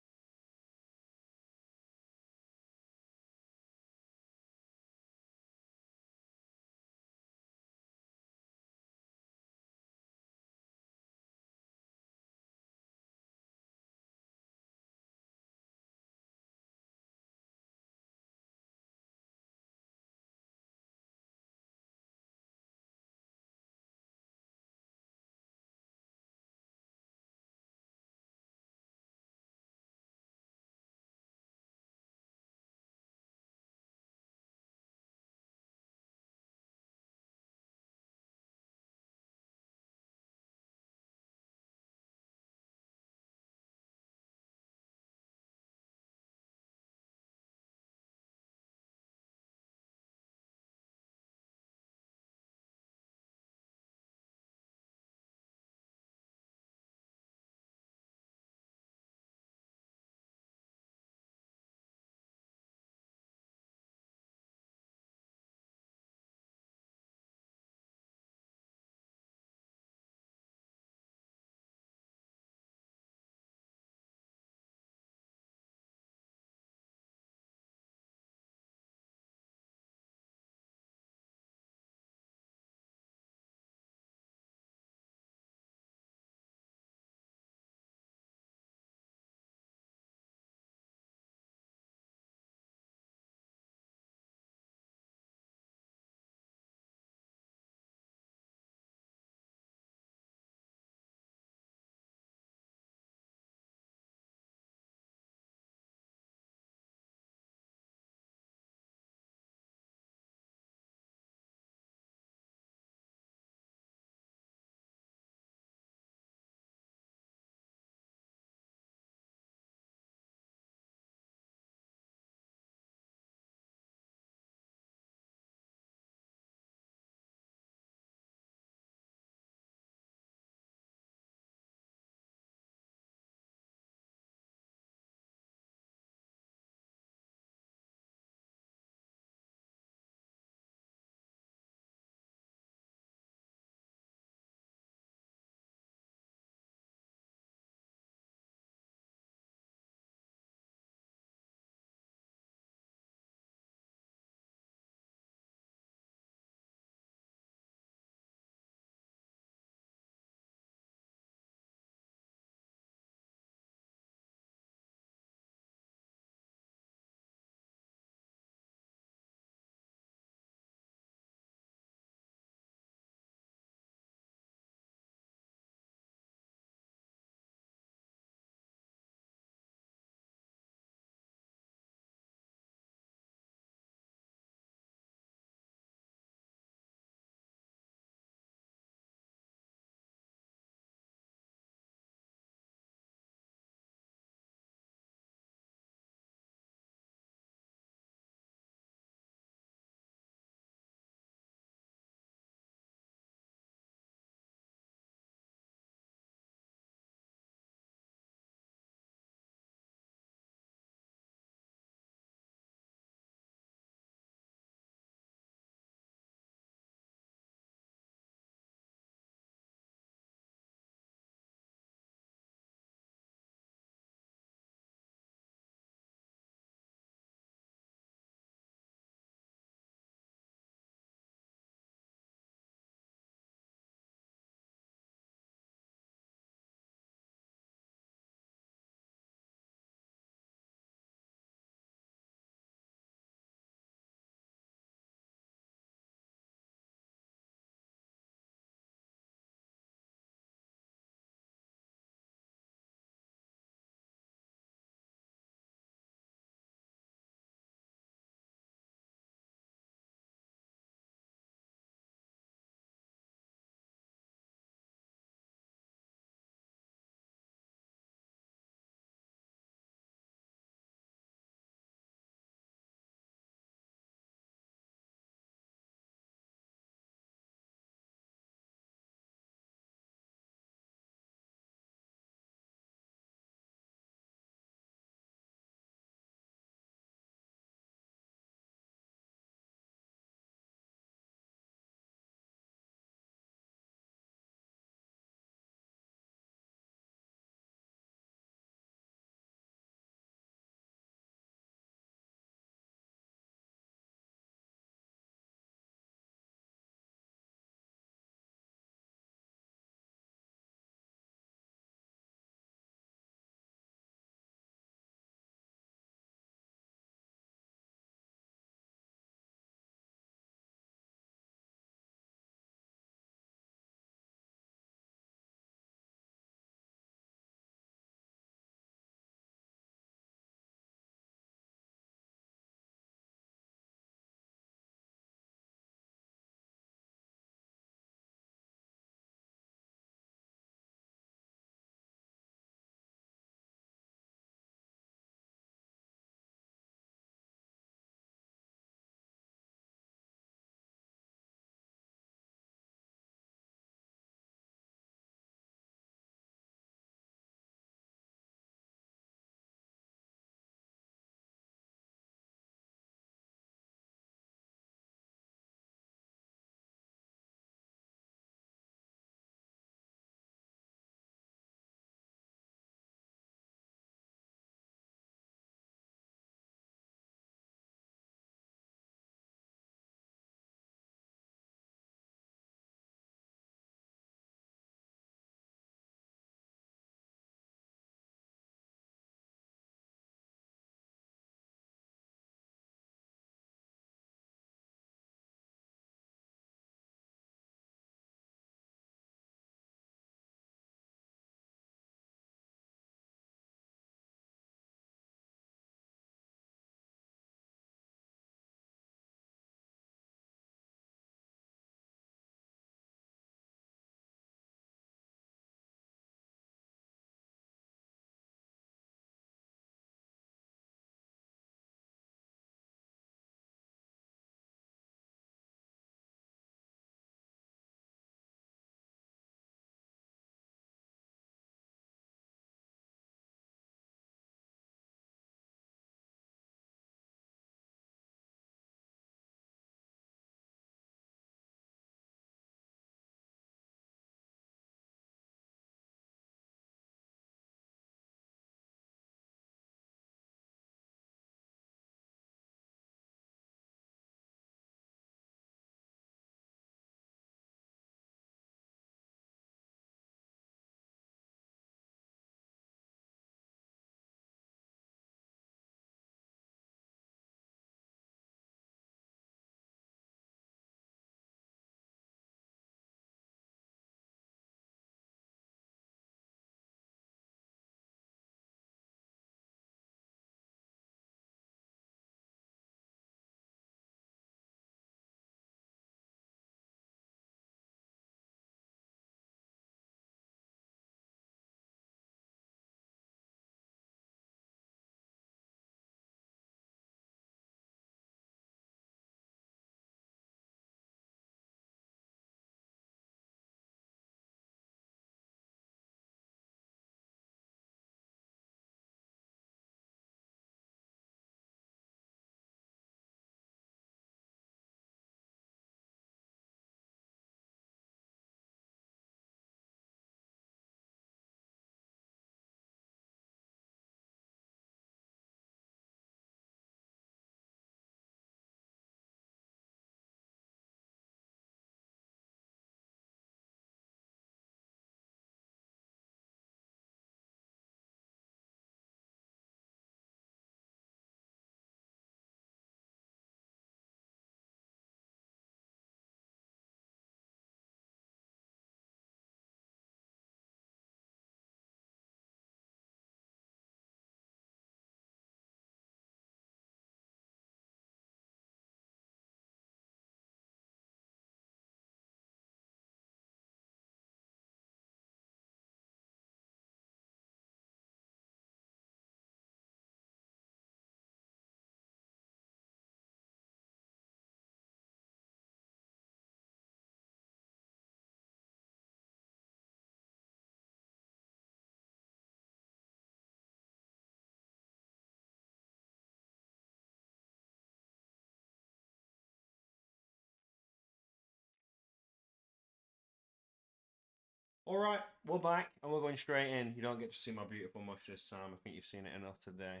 Alright, we're back and we're going straight in. You don't get to see my beautiful mush this time. I think you've seen it enough today.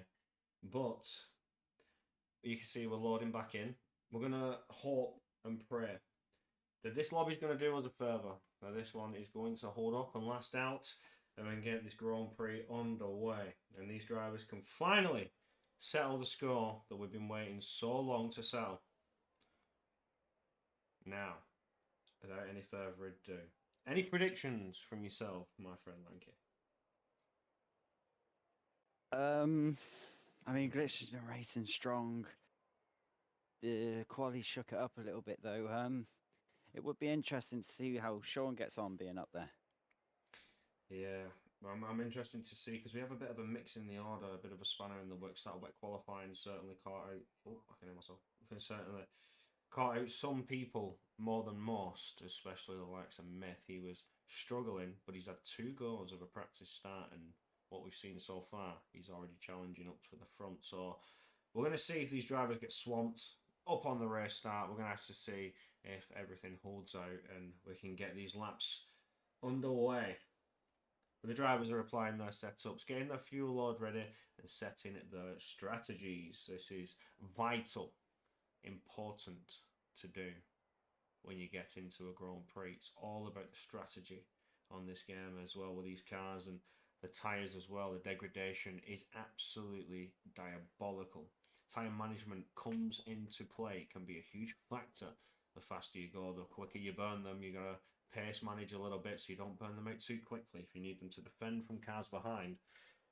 But you can see we're loading back in. We're going to hope and pray that this lobby's going to do us a favour. Now this one is going to hold up and last out and then get this Grand Prix underway. And these drivers can finally settle the score that we've been waiting so long to settle. Now, without any further ado, any predictions from yourself, my friend Lanky? I mean, Glitch has been racing strong. The quali shook it up a little bit though. It would be interesting to see how Sean gets on being up there. Yeah, I'm interested to see because we have a bit of a mix in the order, a bit of a spanner in the works. That wet qualifying certainly caught out. Oh, I can hear myself. We can certainly caught out some people more than most, especially the likes of Myth. He was struggling, but he's had 2 goals of a practice start, and what we've seen so far, he's already challenging up for the front. So we're going to see if these drivers get swamped up on the race start. We're going to have to see if everything holds out and we can get these laps underway. But the drivers are applying their setups, getting their fuel load ready and setting their strategies. This is vital, important to do when you get into a Grand Prix. It's all about the strategy on this game as well with these cars and the tyres as well. The degradation is absolutely diabolical. Tyre management comes into play. It can be a huge factor. The faster you go, the quicker you burn them. You're going to pace manage a little bit so you don't burn them out too quickly if you need them to defend from cars behind.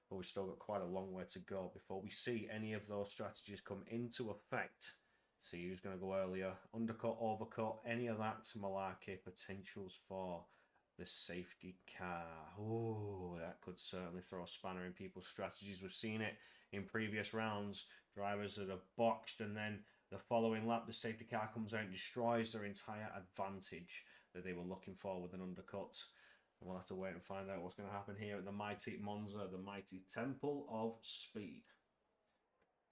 But we've still got quite a long way to go before we see any of those strategies come into effect. See who's going to go earlier, undercut, overcut, any of that malarkey potentials for the safety car. Oh, that could certainly throw a spanner in people's strategies. We've seen it in previous rounds. Drivers that have boxed and then the following lap the safety car comes out and destroys their entire advantage that they were looking for with an undercut. And we'll have to wait and find out what's going to happen here at the mighty Monza, the mighty Temple of Speed.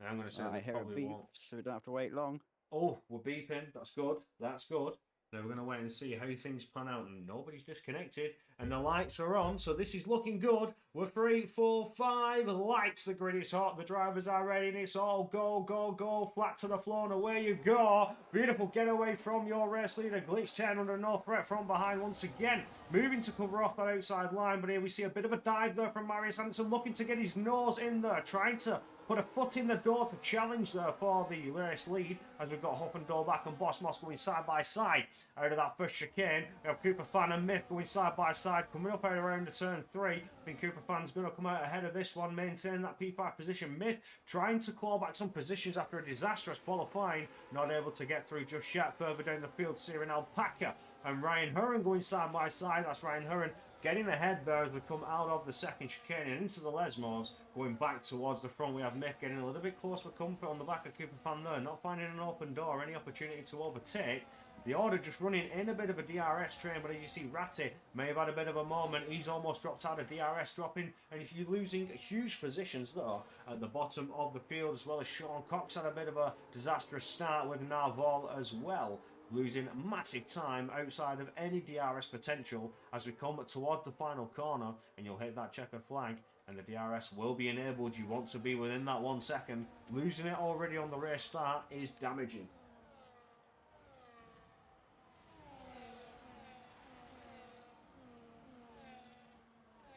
Now I'm going to say we I hear a probably beep, won't. so we don't have to wait long. Oh, we're beeping. That's good. That's good. Now we're going to wait and see how things pan out. And nobody's disconnected. And the lights are on. So this is looking good. We're 3, 4, 5. Lights. The grid is hot. The drivers are ready. And it's all go, go, go. Flat to the floor. And away you go. Beautiful getaway from your race leader. Glitch 10 under no threat from behind once again. Moving to cover off that outside line. But here we see a bit of a dive there from Marius Anderson. Looking to get his nose in there. Trying to put a foot in the door to challenge there for the race lead as we've got Huff and Dolbach and Boss Moss going side by side out of that first chicane. We have Cooper Fan and Myth going side by side coming up out around the turn 3. I think Cooper Fan's going to come out ahead of this one, maintain that P5 position. Myth trying to claw back some positions after a disastrous qualifying, not able to get through just yet. Further down the field, Siren Alpaca and Ryan Hurren going side by side. That's Ryan Hurren getting ahead there as we come out of the second chicane and into the Lesmos, going back towards the front. We have Myth getting a little bit close for comfort on the back of Cooper Fan there, not finding an open door, any opportunity to overtake. The order just running in a bit of a DRS train, but as you see, Ratty may have had a bit of a moment. He's almost dropped out of DRS, dropping, and if you're losing huge positions there at the bottom of the field, as well as Sean Cox had a bit of a disastrous start with Narval as well, losing massive time outside of any DRS potential as we come towards the final corner, and you'll hit that checkered flag and the DRS will be enabled. You want to be within that 1 second. Losing it already on the race start is damaging.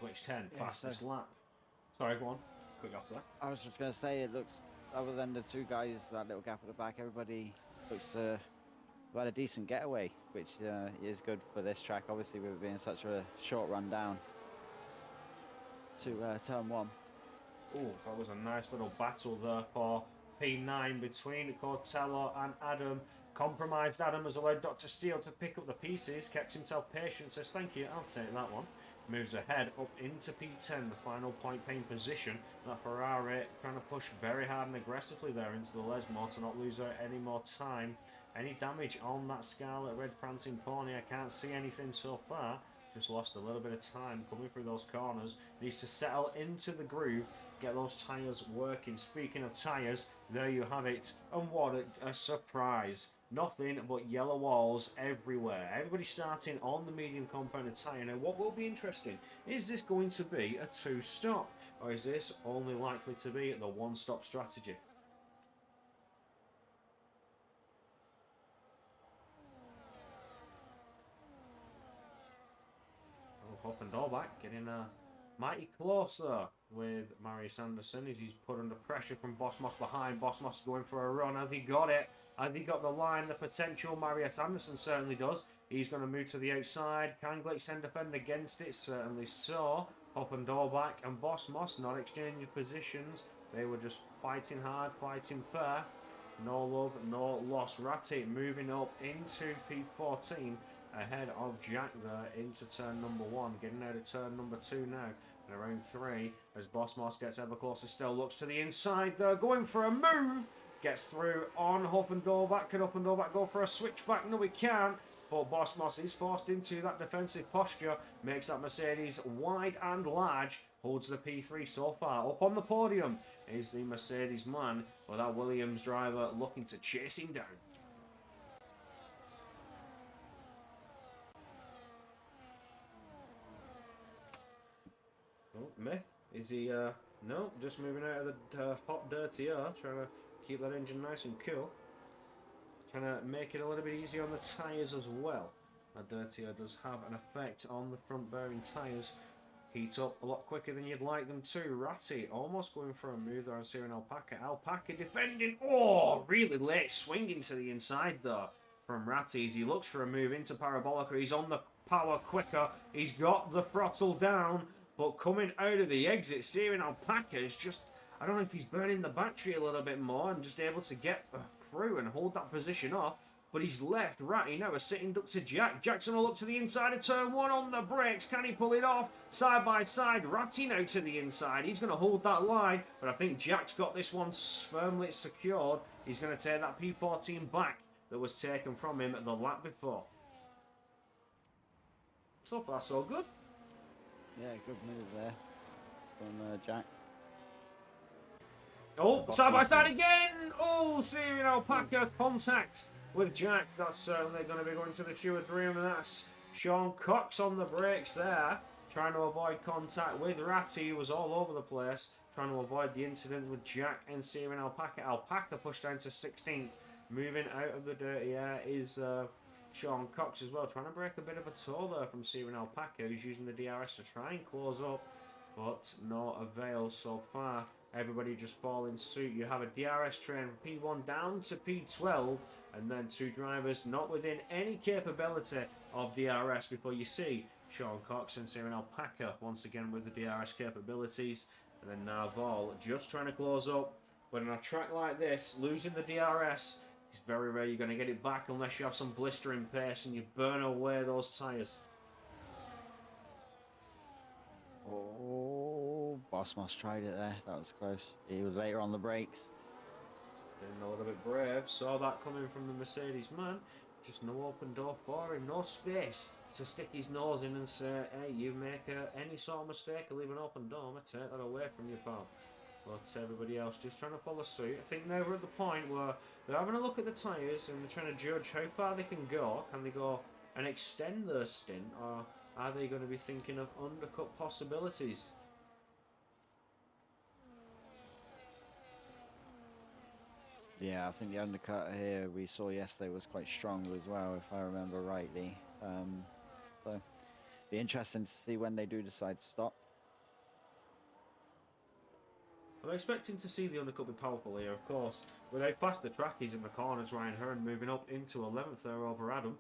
Glitch 10, fastest lap. Sorry, go on. Cut you off there. I was just going to say, it looks, other than the 2 guys, that little gap at the back, everybody looks had a decent getaway, which is good for this track, obviously, with it being such a short run down to turn 1. Oh, that was a nice little battle there for P9 between Cortello and Adam. Compromised Adam has allowed Dr. Steele to pick up the pieces, kept himself patient, says thank you, I'll take that one. Moves ahead up into P10, the final point paying position. That Ferrari trying to push very hard and aggressively there into the Lesmo to not lose out any more time. Any damage on that Scarlet Red Prancing Pony? I can't see anything so far. Just lost a little bit of time coming through those corners. Needs to settle into the groove, get those tyres working. Speaking of tyres, there you have it. And what a surprise. Nothing but yellow walls everywhere. Everybody starting on the medium compounded tyre. Now, what will be interesting, is this going to be a two-stop? Or is this only likely to be the one-stop strategy? Oh, Hopp and Dorback getting mighty close there with Marius Anderson as he's put under pressure from Bosmos behind. Bosmos going for a run. Has he got it? Has he got the line, the potential? Marius Anderson certainly does. He's going to move to the outside. Can Glickson defend against it? Certainly so. Hopp and Dorback and Bosmos not exchanging positions. They were just fighting hard, fighting fair. No love, no loss. Ratty moving up into P14 ahead of Jack there into turn number 1. Getting out of turn number 2 now. And around 3 as Bosmos gets ever closer still. Looks to the inside there. Going for a move. Gets through on Hopp and Dorback. Can Hopp and Dorback go for a switchback? No, he can't. But Bosmos is forced into that defensive posture. Makes that Mercedes wide and large. Holds the P3 so far. Up on the podium is the Mercedes man. With that Williams driver looking to chase him down. Oh, Myth. Is he, no, just moving out of the hot, dirty air. Trying to keep that engine nice and cool. Trying to make it a little bit easier on the tyres as well. That dirty air does have an effect on the front bearing tyres. Heat up a lot quicker than you'd like them to. Ratty almost going for a move there on Syrian Alpaca. Alpaca defending. Oh, really late swinging to the inside there from Ratty as he looks for a move into Parabolica. He's on the power quicker. He's got the throttle down. But coming out of the exit, Syrian Alpaca is just, I don't know if he's burning the battery a little bit more and just able to get through and hold that position off. But he's left Ratty now a sitting duck to Jack. Jackson will look to the inside of turn 1 on the brakes. Can he pull it off? Side by side. Ratty now to the inside. He's going to hold that line. But I think Jack's got this one firmly secured. He's going to take that P14 back that was taken from him the lap before. So far, so good. Yeah, good move there from Jack. Oh, side by side again! Oh, Syrian Alpaca contact with Jack. That's certainly going to be going to the steward's room, and that's Sean Cox on the brakes there, trying to avoid contact with Ratty, who was all over the place, trying to avoid the incident with Jack and Syrian Alpaca. Alpaca pushed down to 16th. Moving out of the dirty air is Sean Cox as well, trying to break a bit of a toe there from Syrian Alpaca, who's using the DRS to try and close up, but no avail so far. Everybody just falling suit. You have a DRS train from P1 down to P12, and then 2 drivers not within any capability of DRS before you see Sean Cox and Syrian Alpaca once again with the DRS capabilities, and then Narval just trying to close up. But on a track like this, losing the DRS, it's very rare you're going to get it back unless you have some blistering pace and you burn away those tyres. Oh, Bosmos tried it there. That was close. He was later on the brakes. Then a little bit brave. Saw that coming from the Mercedes man. Just no open door for him. No space to stick his nose in and say, hey, you make any sort of mistake or leave an open door, I'm going to take that away from you, pal. But everybody else just trying to follow suit. I think now we're at the point where they're having a look at the tyres and they're trying to judge how far they can go. Can they go and extend their stint, or are they going to be thinking of undercut possibilities? Yeah, I think the undercut here we saw yesterday was quite strong as well, if I remember rightly. So, be interesting to see when they do decide to stop. I'm expecting to see the undercut be powerful here, of course. When they pass the trackies in the corners, Ryan Hearn moving up into 11th there over Adam.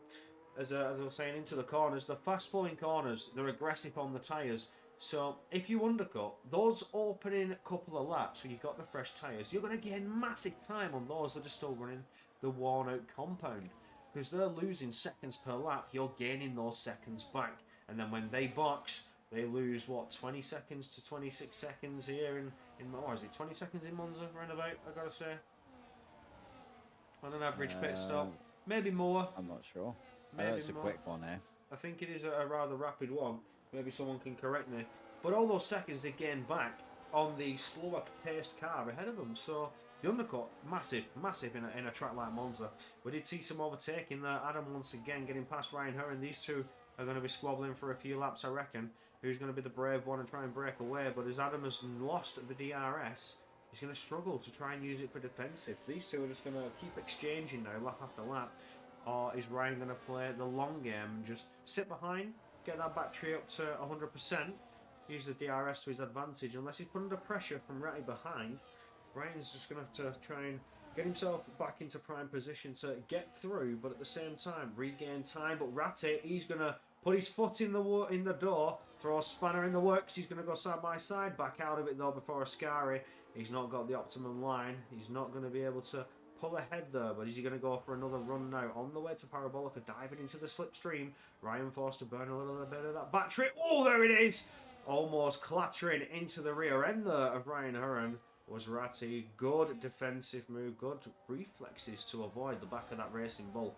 As I was saying, into the corners, the fast-flowing corners, they're aggressive on the tyres. So if you undercut, those opening couple of laps when you've got the fresh tyres, you're going to gain massive time on those that are still running the worn-out compound. Because they're losing seconds per lap, you're gaining those seconds back. And then when they box, they lose, what, 20 seconds to 26 seconds here in what is it, 20 seconds in Monza, roundabout, I gotta say. On an average pit stop. Maybe more. I'm not sure. Maybe it's a more. quick one here. I think it is a rather rapid one. Maybe someone can correct me. But all those seconds they gain back on the slower paced car ahead of them. So The undercut, massive, massive in a track like Monza. We did see some overtaking there. Adam once again getting past Ryan Hurren. These two are going to be squabbling for a few laps, I reckon. Who's going to be the brave one and try and break away? But as Adam has lost the DRS, he's going to struggle to try and use it for defensive. These two are just going to keep exchanging now, lap after lap. Or is Ryan going to play the long game and just sit behind, get that battery up to 100%, use the DRS to his advantage? Unless he's put under pressure from right behind, Ryan's just going to have to try and get himself back into prime position to get through, but at the same time regain time. But Ratty, he's going to put his foot in the door, throw a spanner in the works. He's going to go side by side, back out of it though before Ascari. He's not got the optimum line. He's not going to be able to pull ahead there, but is he going to go for another run now? On the way to Parabolica, diving into the slipstream. Ryan forced to burn a little bit of that battery. Oh, there it is! Almost clattering into the rear end there of Ryan Hurren was Ratty. Good defensive move, good reflexes to avoid the back of that racing bull.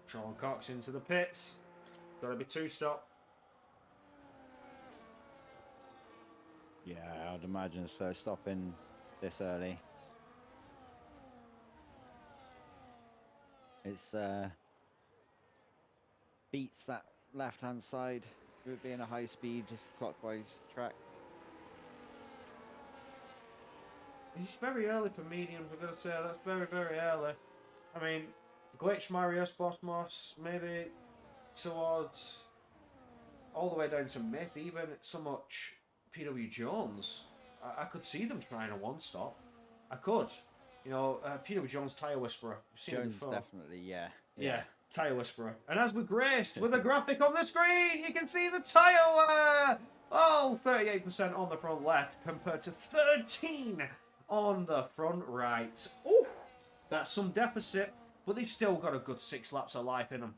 Sean Cox into the pits. Got to be two-stop. Yeah, I'd imagine so, stopping this early. It's beats that left-hand side with it being a high-speed clockwise track. It's very early for mediums, I've got to say. That's very, very early. I mean, Glitch, Marius, Bosmos, maybe towards all the way down to Myth, even so much PW Jones. I could see them trying a one-stop. I could. You know, PW Jones, Tyre Whisperer. We've seen Jones it before. definitely, yeah. Yeah, Tyre Whisperer. And as we're graced with a graphic on the screen, you can see the tyre. Oh, 38% on the front left compared to 13 on the front right. Oh, that's some deficit, but they've still got a good 6 laps of life in them.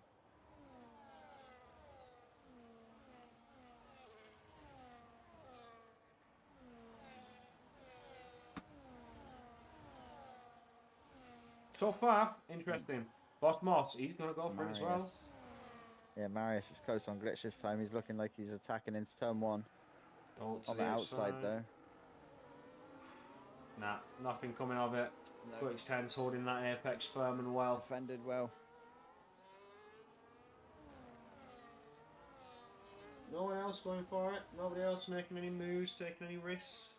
So far, interesting. Boss Moss, he's going to go for it as well. Yeah, Marius is close on Glitch this time. He's looking like he's attacking into turn 1. On the outside, though. Nah, nothing coming of it. No. Glitch 10's holding that apex firm and well. Defended well. No one else going for it. Nobody else making any moves, taking any risks.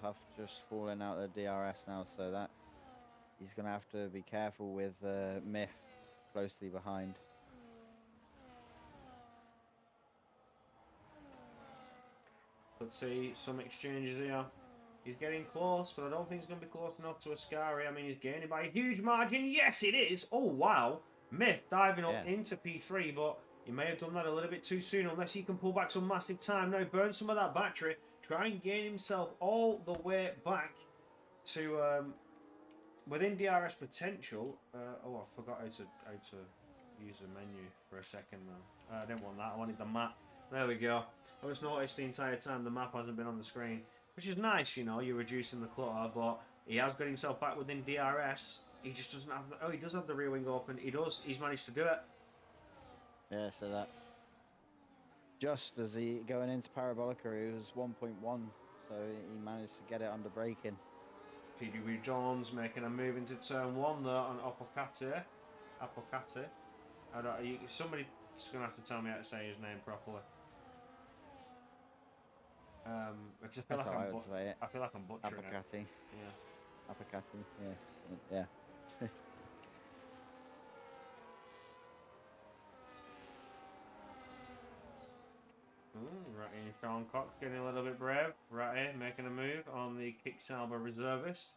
Huff just falling out of the DRS now, so that he's going to have to be careful with Myth closely behind. Let's see some exchanges here. He's getting close, but I don't think he's going to be close enough to Ascari. I mean, he's gaining by a huge margin. Yes, it is. Oh, wow. Myth diving up into P3, but he may have done that a little bit too soon, unless he can pull back some massive time. Now, burn some of that battery. Try and gain himself all the way back to within DRS potential. Oh, I forgot how to use the menu for a second though. I didn't want that. I wanted the map. There we go. I just noticed the entire time the map hasn't been on the screen, which is nice. You know, you're reducing the clutter, but he has got himself back within DRS. He just doesn't have the. Oh, he does have the rear wing open. He does. He's managed to do it. Yeah, so that. Just as he going into Parabolica, he was 1.1, so he managed to get it under braking. PGB Jones making a move into turn 1 there on Apocate. Somebody's going to have to tell me how to say his name properly. Because I feel like I'm butchering Apocate. it. Yeah. Apocate, yeah. Ratty and Sean Cox getting a little bit brave. Ratty making a move on the Kicksauber reservist.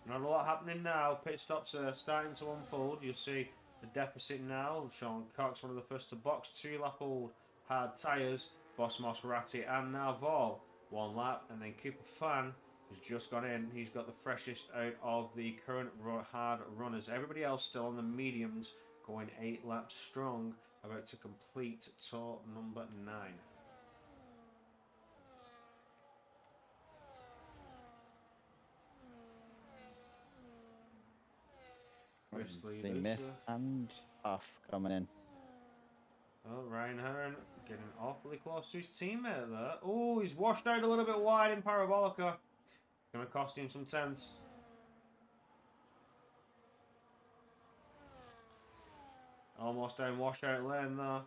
Not a lot happening now. Pit stops are starting to unfold. You'll see the deficit now. Sean Cox, one of the first to box. 2 lap old hard tyres. Bosmos, Ratty and now Vol. 1 lap, and then Cooper Fan has just gone in. He's got the freshest out of the current hard runners. Everybody else still on the mediums, going 8 laps strong, about to complete tour number 9. Race See leaders. Myth and Huff coming in. Oh, Ryan Hearn getting awfully close to his teammate there. Oh, he's washed out a little bit wide in Parabolica. Gonna cost him some tenths. Almost down washout lane though.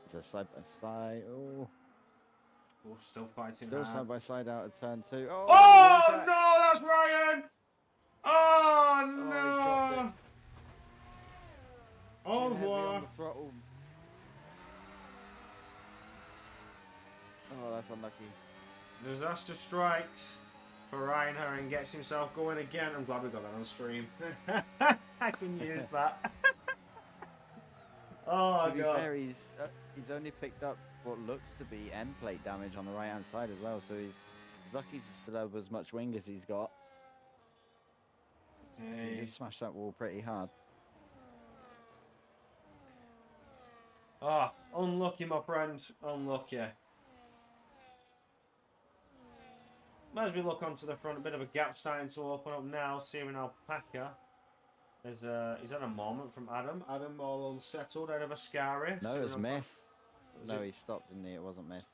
It's a side by side. Oh, Oh, still fighting still hard. side by side out of turn 2. Oh, Oh impact. no, that's Ryan! Oh Oh, he dropped it. no! Too Au heavy on revoir. the throttle. Oh, that's unlucky. Disaster strikes for Ryan Hearn, gets himself going again. I'm glad we got that on stream. I can use that. Oh To be god. fair, he's only picked up what looks to be end plate damage on the right hand side as well, so he's lucky to still have as much wing as he's got. 'Cause he did smash that wall pretty hard. Oh, unlucky, my friend. Unlucky. As we look onto the front, a bit of a gap starting to open up now. Seeing Alpaca. He's had a moment from Adam. Adam all unsettled out of Ascari. No, it was Myth. Was No, it? he stopped, didn't he? It wasn't Myth.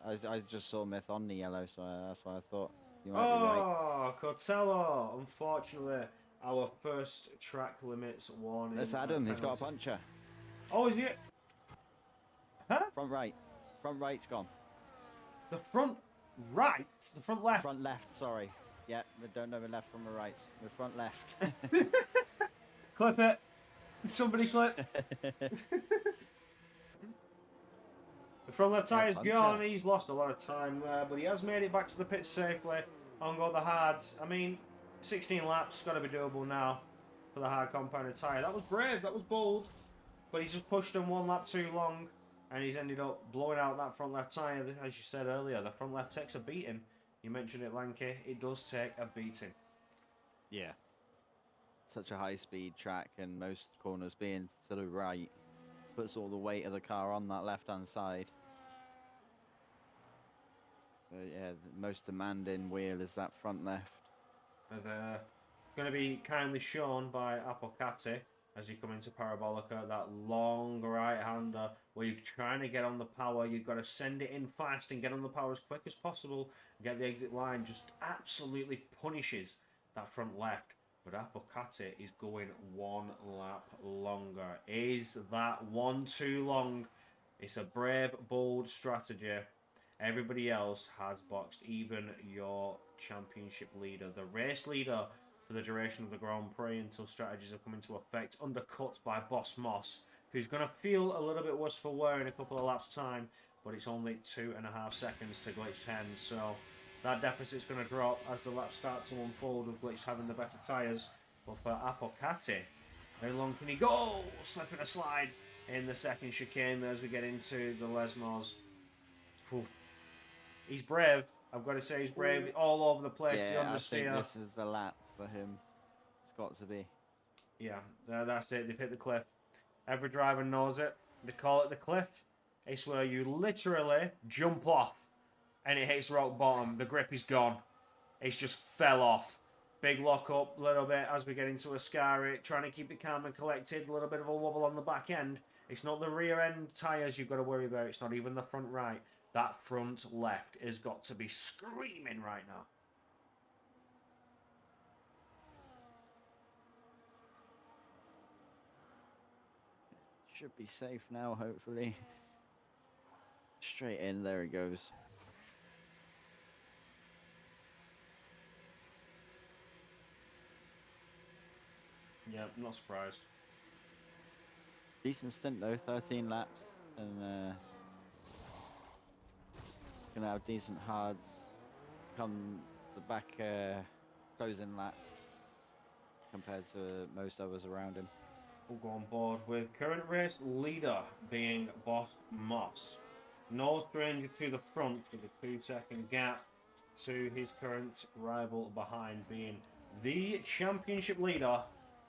I just saw Myth on the yellow, so that's why I thought you might be right. Oh, Cotello. Unfortunately, our first track limits warning. That's Adam. He's got a penalty. puncher. Oh, is it? Huh? Front right. Front right's gone. The front right? The front left? Front left, sorry. Yeah, we don't know the left from the right. The front left. Clip it. Somebody clip. The front left tyre's puncher. gone. He's lost a lot of time there, but he has made it back to the pit safely. On go the hards. I mean, 16 laps, got to be doable now for the hard compounded tyre. That was brave, that was bold, but he's just pushed him one lap too long, and he's ended up blowing out that front left tyre. As you said earlier, the front left takes a beating. You mentioned it, Lanky. It does take a beating. Yeah. Such a high speed track, and most corners being to the right puts all the weight of the car on that left hand side. But yeah, the most demanding wheel is that front left. As going to be kindly shown by Apocati as you come into Parabolica, that long right-hander where you're trying to get on the power. You've got to send it in fast and get on the power as quick as possible. Get the exit line. Just absolutely punishes that front left. But Apocati is going one lap longer. Is that one too long? It's a brave, bold strategy. Everybody else has boxed, even your championship leader. The race leader for the duration of the Grand Prix until strategies have come into effect, undercut by Boss Moss, who's going to feel a little bit worse for wear in a couple of laps' time, but it's only 2.5 seconds to Glitch 10, so that deficit's going to drop as the laps start to unfold with Glitch having the better tyres. But for Apocati, how long can he go? Slipping a slide in the second chicane as we get into the Lesmos. He's brave. I've got to say he's brave. All over the place. Yeah, I understeer. think this is the lap for him. It's got to be. Yeah, that's it. They've hit the cliff. Every driver knows it. They call it the cliff. It's where you literally jump off and it hits rock bottom. The grip is gone. It's just fell off. Big lock up a little bit as we get into Ascari. Trying to keep it calm and collected. A little bit of a wobble on the back end. It's not the rear end tyres you've got to worry about. It's not even the front right. That front left has got to be screaming right now. Should be safe now, hopefully. Straight in, there he goes. Yeah, I'm not surprised. Decent stint though, 13 laps, and gonna have decent hards come the back closing laps compared to most others around him. We'll go on board with current race leader being Boss Moss. No stranger to the front with a 2-second gap to his current rival behind, being the championship leader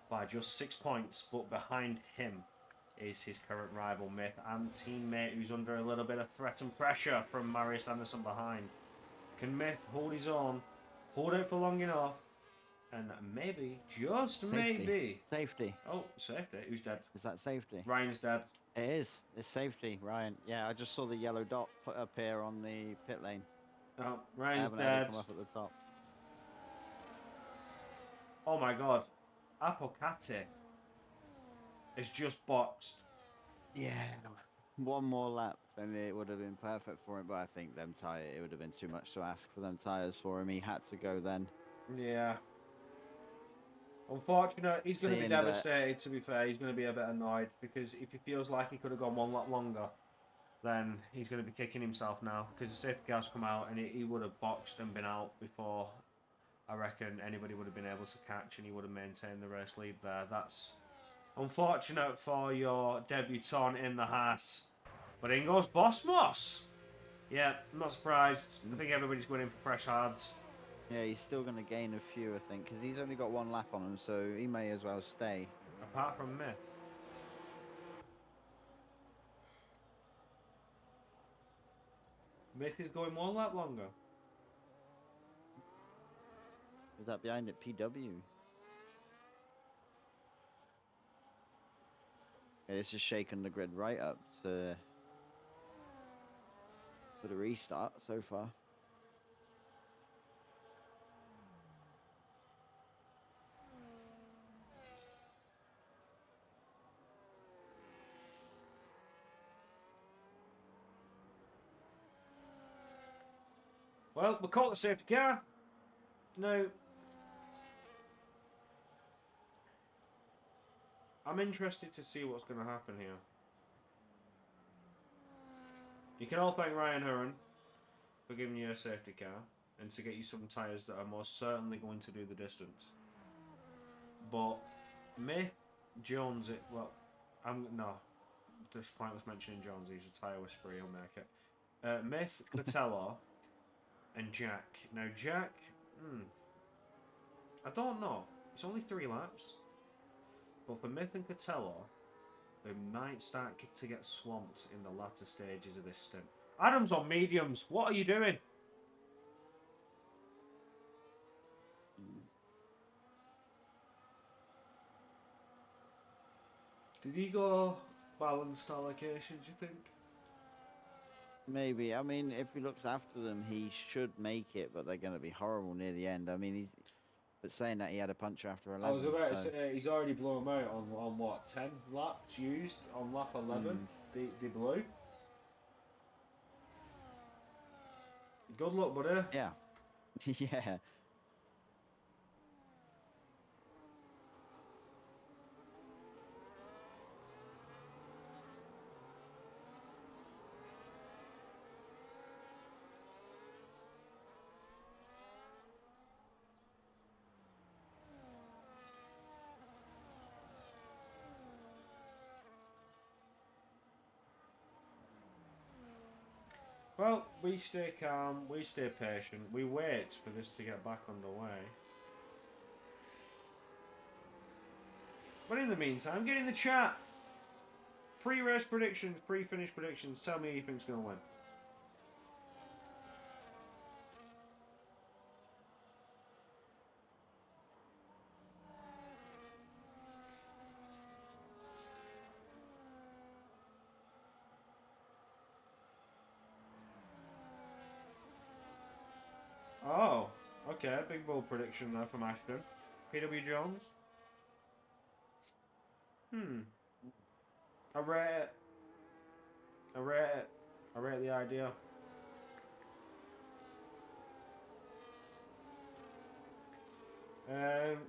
by just 6 points, but behind him is his current rival Myth and teammate, who's under a little bit of threat and pressure from Marius Anderson behind. Can Myth hold his own, hold out for long enough, and maybe, just maybe... Safety. Oh, safety. Who's dead? Is that safety? Ryan's dead. It is. It's safety, Ryan. Yeah, I just saw the yellow dot put up here on the pit lane. Oh, I Ryan's haven't had it dead. come up at the top. Oh my god. Apocate is just boxed. Yeah. One more lap and it would have been perfect for him, but I think it would have been too much to ask for them tyres for him. He had to go then. Yeah. Unfortunate. He's going to be Seeing devastated, to be fair. He's going to be a bit annoyed because if he feels like he could have gone one lap longer, then he's going to be kicking himself now because the safety car's come out and he would have boxed and been out before I reckon anybody would have been able to catch, and he would have maintained the race lead there. That's unfortunate for your debutant in the Haas. But in goes Bosmos. Yeah, I'm not surprised. I think everybody's going in for fresh hards. Yeah, he's still going to gain a few, I think, because he's only got one lap on him, so he may as well stay. Apart from Myth. Myth is going one lap longer. Is that behind it? PW. Yeah, it's just shaking the grid right up to the restart so far. Well, we caught the safety car. Now, I'm interested to see what's going to happen here. You can all thank Ryan Hurren for giving you a safety car and to get you some tyres that are most certainly going to do the distance. But Myth, Jones, there's pointless mentioning Jones. He's a tyre whisperer. He'll make it. Myth, Cotello, and Jack. Now Jack, I don't know. It's only 3 laps. But for Myth and Cotello, they might start to get swamped in the latter stages of this stint. Adam's on mediums. What are you doing? Did he go balanced allocation, do you think? Maybe. I mean, if he looks after them, he should make it, but they're going to be horrible near the end. I mean, but saying that he had a puncher after 11. I was about to say, he's already blown them out on what, 10 laps used? On lap 11, they blew. Good luck, buddy. Yeah. Yeah. Well, we stay calm, we stay patient, we wait for this to get back underway. But in the meantime, get in the chat. Pre-race predictions, pre-finish predictions. Tell me who you think's going to win. Oh, okay. Big bold prediction there from Ashton. PW Jones. I rate it. I rate it. I rate the idea.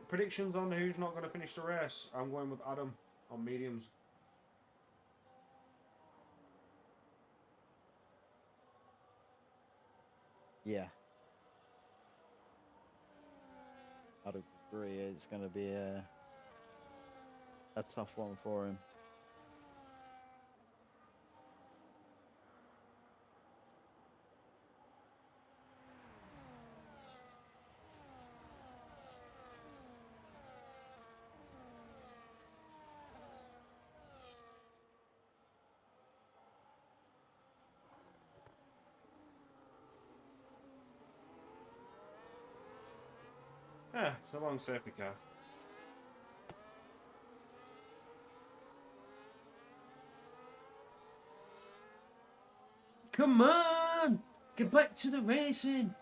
Predictions on who's not going to finish the race. I'm going with Adam on mediums. Yeah. I'd agree. It's going to be a tough one for him. Yeah, it's a long safety car. Come on! Get back to the racing!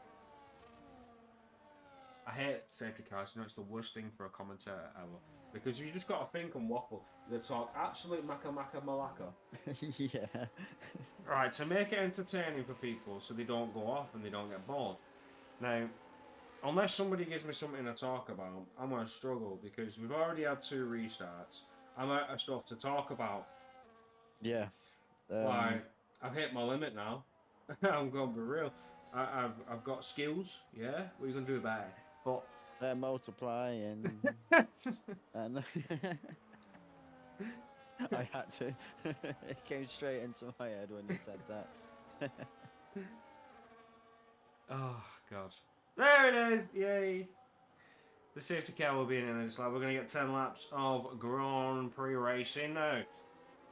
I hate safety cars. You know, it's the worst thing for a commentator ever. Because you just got to think and waffle. They talk absolute malaka. Yeah. Right, to make it entertaining for people so they don't go off and they don't get bored. Now, unless somebody gives me something to talk about, I'm going to struggle because we've already had 2 restarts. I'm out of stuff to talk about. Yeah. Like, I've hit my limit now. I'm going to be real. I've got skills, yeah? What are you going to do about it? But they're multiplying. And I had to. It came straight into my head when you said that. oh, God. There it is! Yay! The safety car will be in this lap. We're going to get 10 laps of Grand Prix racing now.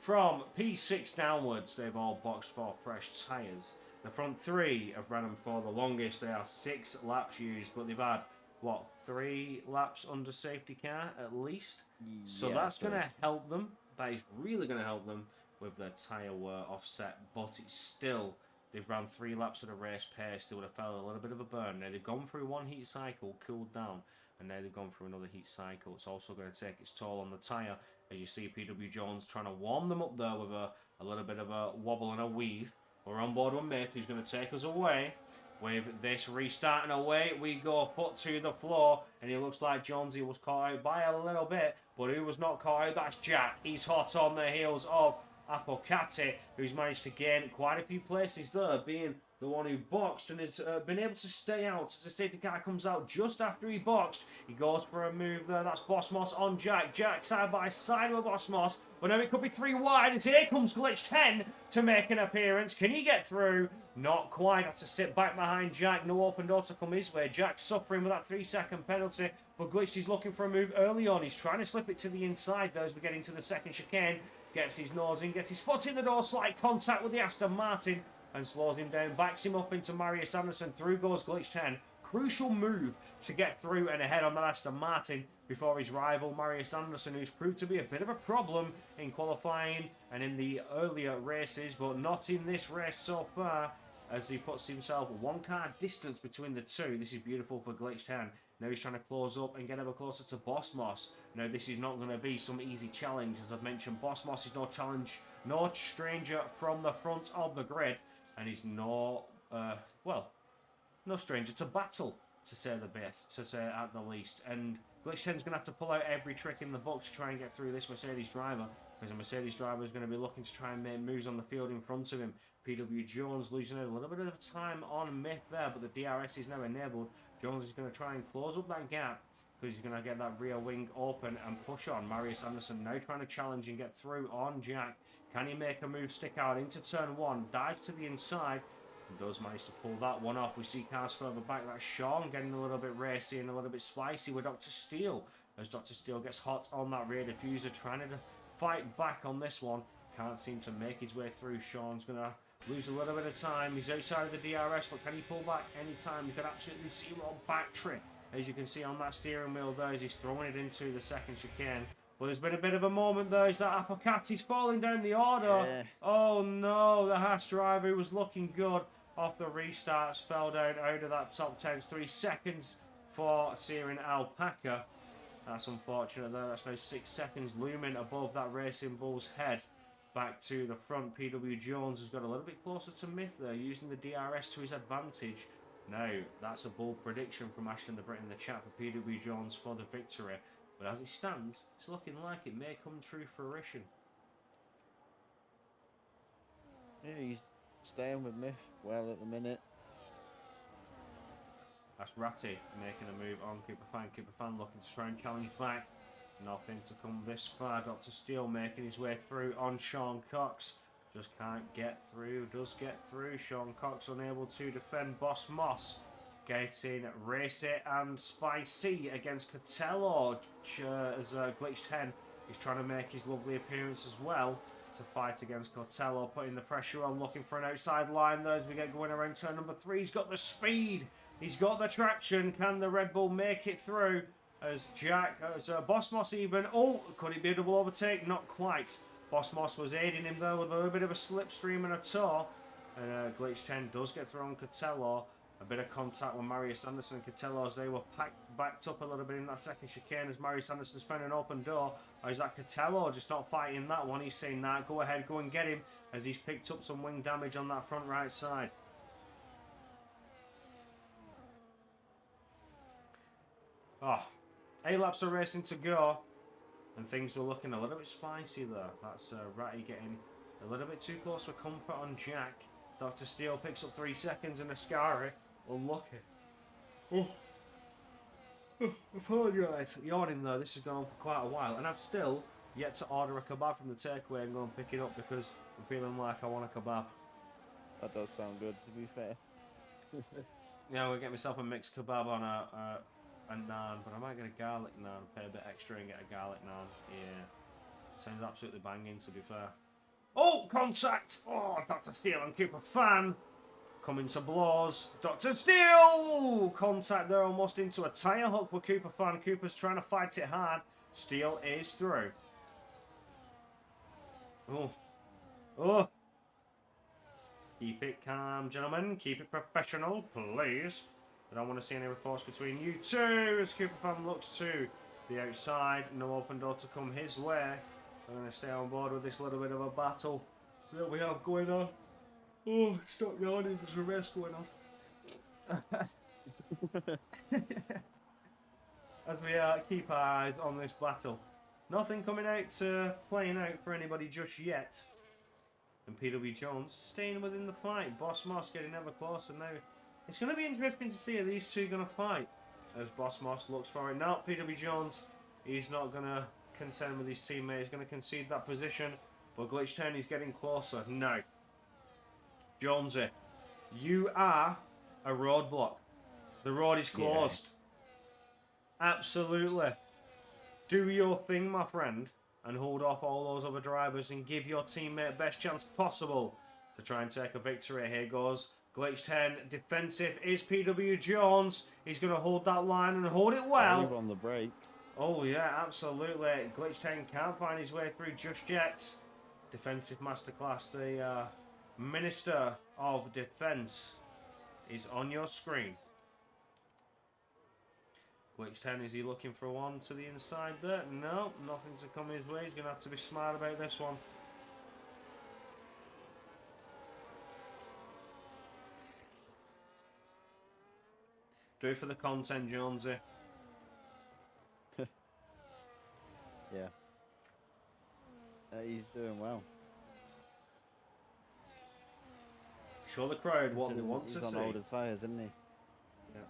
From P6 downwards, they've all boxed for fresh tyres. The front 3 have ran them for the longest. They are 6 laps used, but they've had, what, 3 laps under safety car at least? So Yeah, that's going to help them. That is really going to help them with their tyre wear offset, but it's still, they've ran 3 laps at a race pace. They would have felt a little bit of a burn. Now they've gone through 1 heat cycle, cooled down, and now they've gone through another heat cycle. It's also going to take its toll on the tyre. As you see PW Jones trying to warm them up there with a little bit of a wobble and a weave. We're on board with Myth, who's going to take us away. With this restarting away, we go foot to the floor, and it looks like Jonesy was caught out by a little bit, but who was not caught out? That's Jack. He's hot on the heels of Apocati, who's managed to gain quite a few places there, being the one who boxed and has been able to stay out as the safety car comes out just after he boxed. He goes for a move there. That's Boss Moss on Jack. Jack side by side with Boss Moss. But now it could be 3 wide as here comes Glitch 10 to make an appearance. Can he get through? Not quite. Has to sit back behind Jack. No open door to come his way. Jack's suffering with that 3-second penalty. But Glitch is looking for a move early on. He's trying to slip it to the inside though as we get into the second chicane. Gets his nose in, gets his foot in the door, slight contact with the Aston Martin and slows him down, backs him up into Marius Anderson. Through goes Glitch 10. Crucial move to get through and ahead on that Aston Martin before his rival Marius Anderson, who's proved to be a bit of a problem in qualifying and in the earlier races, but not in this race so far, as he puts himself 1 car distance between the 2. This is beautiful for Glitch 10. Now he's trying to close up and get ever closer to Boss Moss. Now this is not going to be some easy challenge. As I've mentioned, Boss Moss is no stranger from the front of the grid, and he's no stranger to battle, to say the best, to say at the least. And Glitch 10's going to have to pull out every trick in the book to try and get through this Mercedes driver, because the Mercedes driver is going to be looking to try and make moves on the field in front of him. PW Jones losing a little bit of time on Myth there, but the DRS is now enabled. Jones is going to try and close up that gap, because he's going to get that rear wing open and push on. Marius Anderson now trying to challenge and get through on Jack. Can he make a move, stick out into turn 1, dives to the inside, and does manage to pull that one off. We see cars further back. That's Sean getting a little bit racy and a little bit spicy with Dr. Steele, as Dr. Steele gets hot on that rear diffuser, trying to fight back on this one. Can't seem to make his way through. Sean's going to lose a little bit of time. He's outside of the DRS, but can he pull back any time? You can absolutely see zero battery, as you can see on that steering wheel there, as he's throwing it into the second chicane. But there's been a bit of a moment there. Is that Apocati's falling down the order? Yeah. Oh no, the Haas driver who was looking good off the restarts fell down out of that top 10. 3 seconds for Siren Alpaca. That's unfortunate there. That's now 6 seconds looming above that Racing Bull's head. Back to the front, PW Jones has got a little bit closer to Myth there, using the DRS to his advantage. Now, that's a bold prediction from Ashton the Brit in the chat for PW Jones for the victory. But as it stands, it's looking like it may come true fruition. Yeah, he's staying with Myth well at the minute. That's Ratty making a move on Cooper Fan looking to try and challenge back. Nothing to come this far. Dr. Steele making his way through on Sean Cox. Just can't get through. Does get through. Sean Cox unable to defend Boss Moss. Getting racy and spicy against Cotello. As Glitch 10 is trying to make his lovely appearance as well to fight against Cotello. Putting the pressure on. Looking for an outside line there as we get going around turn number 3. He's got the speed. He's got the traction. Can the Red Bull make it through? As Boss Moss even... Oh, could it be a double overtake? Not quite. Boss Moss was aiding him there with a little bit of a slipstream and a tow. And Glitch 10 does get through on Catello. A bit of contact with Marius Anderson and Catello as they were backed up a little bit in that second chicane as Marius Anderson's found an open door. Or is that Catello just not fighting that one? He's saying, nah, go ahead, go and get him, as he's picked up some wing damage on that front right side. Oh, 8 laps of racing to go, and things were looking a little bit spicy there. That's Ratty getting a little bit too close for comfort on Jack. Dr. Steele picks up 3 seconds, and Ascari, unlucky. Oh, I apologise. Yawning though, this has gone on for quite a while, and I've still yet to order a kebab from the takeaway and go and pick it up because I'm feeling like I want a kebab. That does sound good, to be fair. Yeah, we'll get myself a mixed kebab on a naan, but I might get a garlic naan, pay a bit extra and get a garlic naan. Yeah, sounds absolutely banging, to be fair. Oh, contact! Oh, Dr. Steele and Cooper Fan coming to blows. Dr. Steele! Contact there, almost into a tyre hook with Cooper Fan. Cooper's trying to fight it hard. Steele is through. Oh. Oh. Keep it calm, gentlemen. Keep it professional, please. I don't want to see any reports between you two as Cooper Fan looks to the outside. No open door to come his way. I'm going to stay on board with this little bit of a battle that we have going on. Oh, stop yawning, there's a race going on. As we keep our eyes on this battle. Nothing coming out playing out for anybody just yet. And PW Jones staying within the fight. Boss Moss getting ever closer now. It's going to be interesting to see how these two are going to fight. As Boss Moss looks for it. Now, PW Jones, he's not going to contend with his teammate. He's going to concede that position. But Glitch 10 is getting closer. No. Jonesy, you are a roadblock. The road is closed. Yeah. Absolutely. Do your thing, my friend, and hold off all those other drivers and give your teammate best chance possible to try and take a victory. Here goes Glitch 10. Defensive is PW Jones. He's going to hold that line and hold it well. On the brakes. Oh, yeah, absolutely. Glitch 10 can't find his way through just yet. Defensive masterclass. The Minister of Defense is on your screen. Glitch 10, is he looking for one to the inside there? No, nothing to come his way. He's going to have to be smart about this one. Do it for the content, Jonesy. Yeah. He's doing well. Show the crowd what they want to see. He's on older tyres, isn't he? Yeah.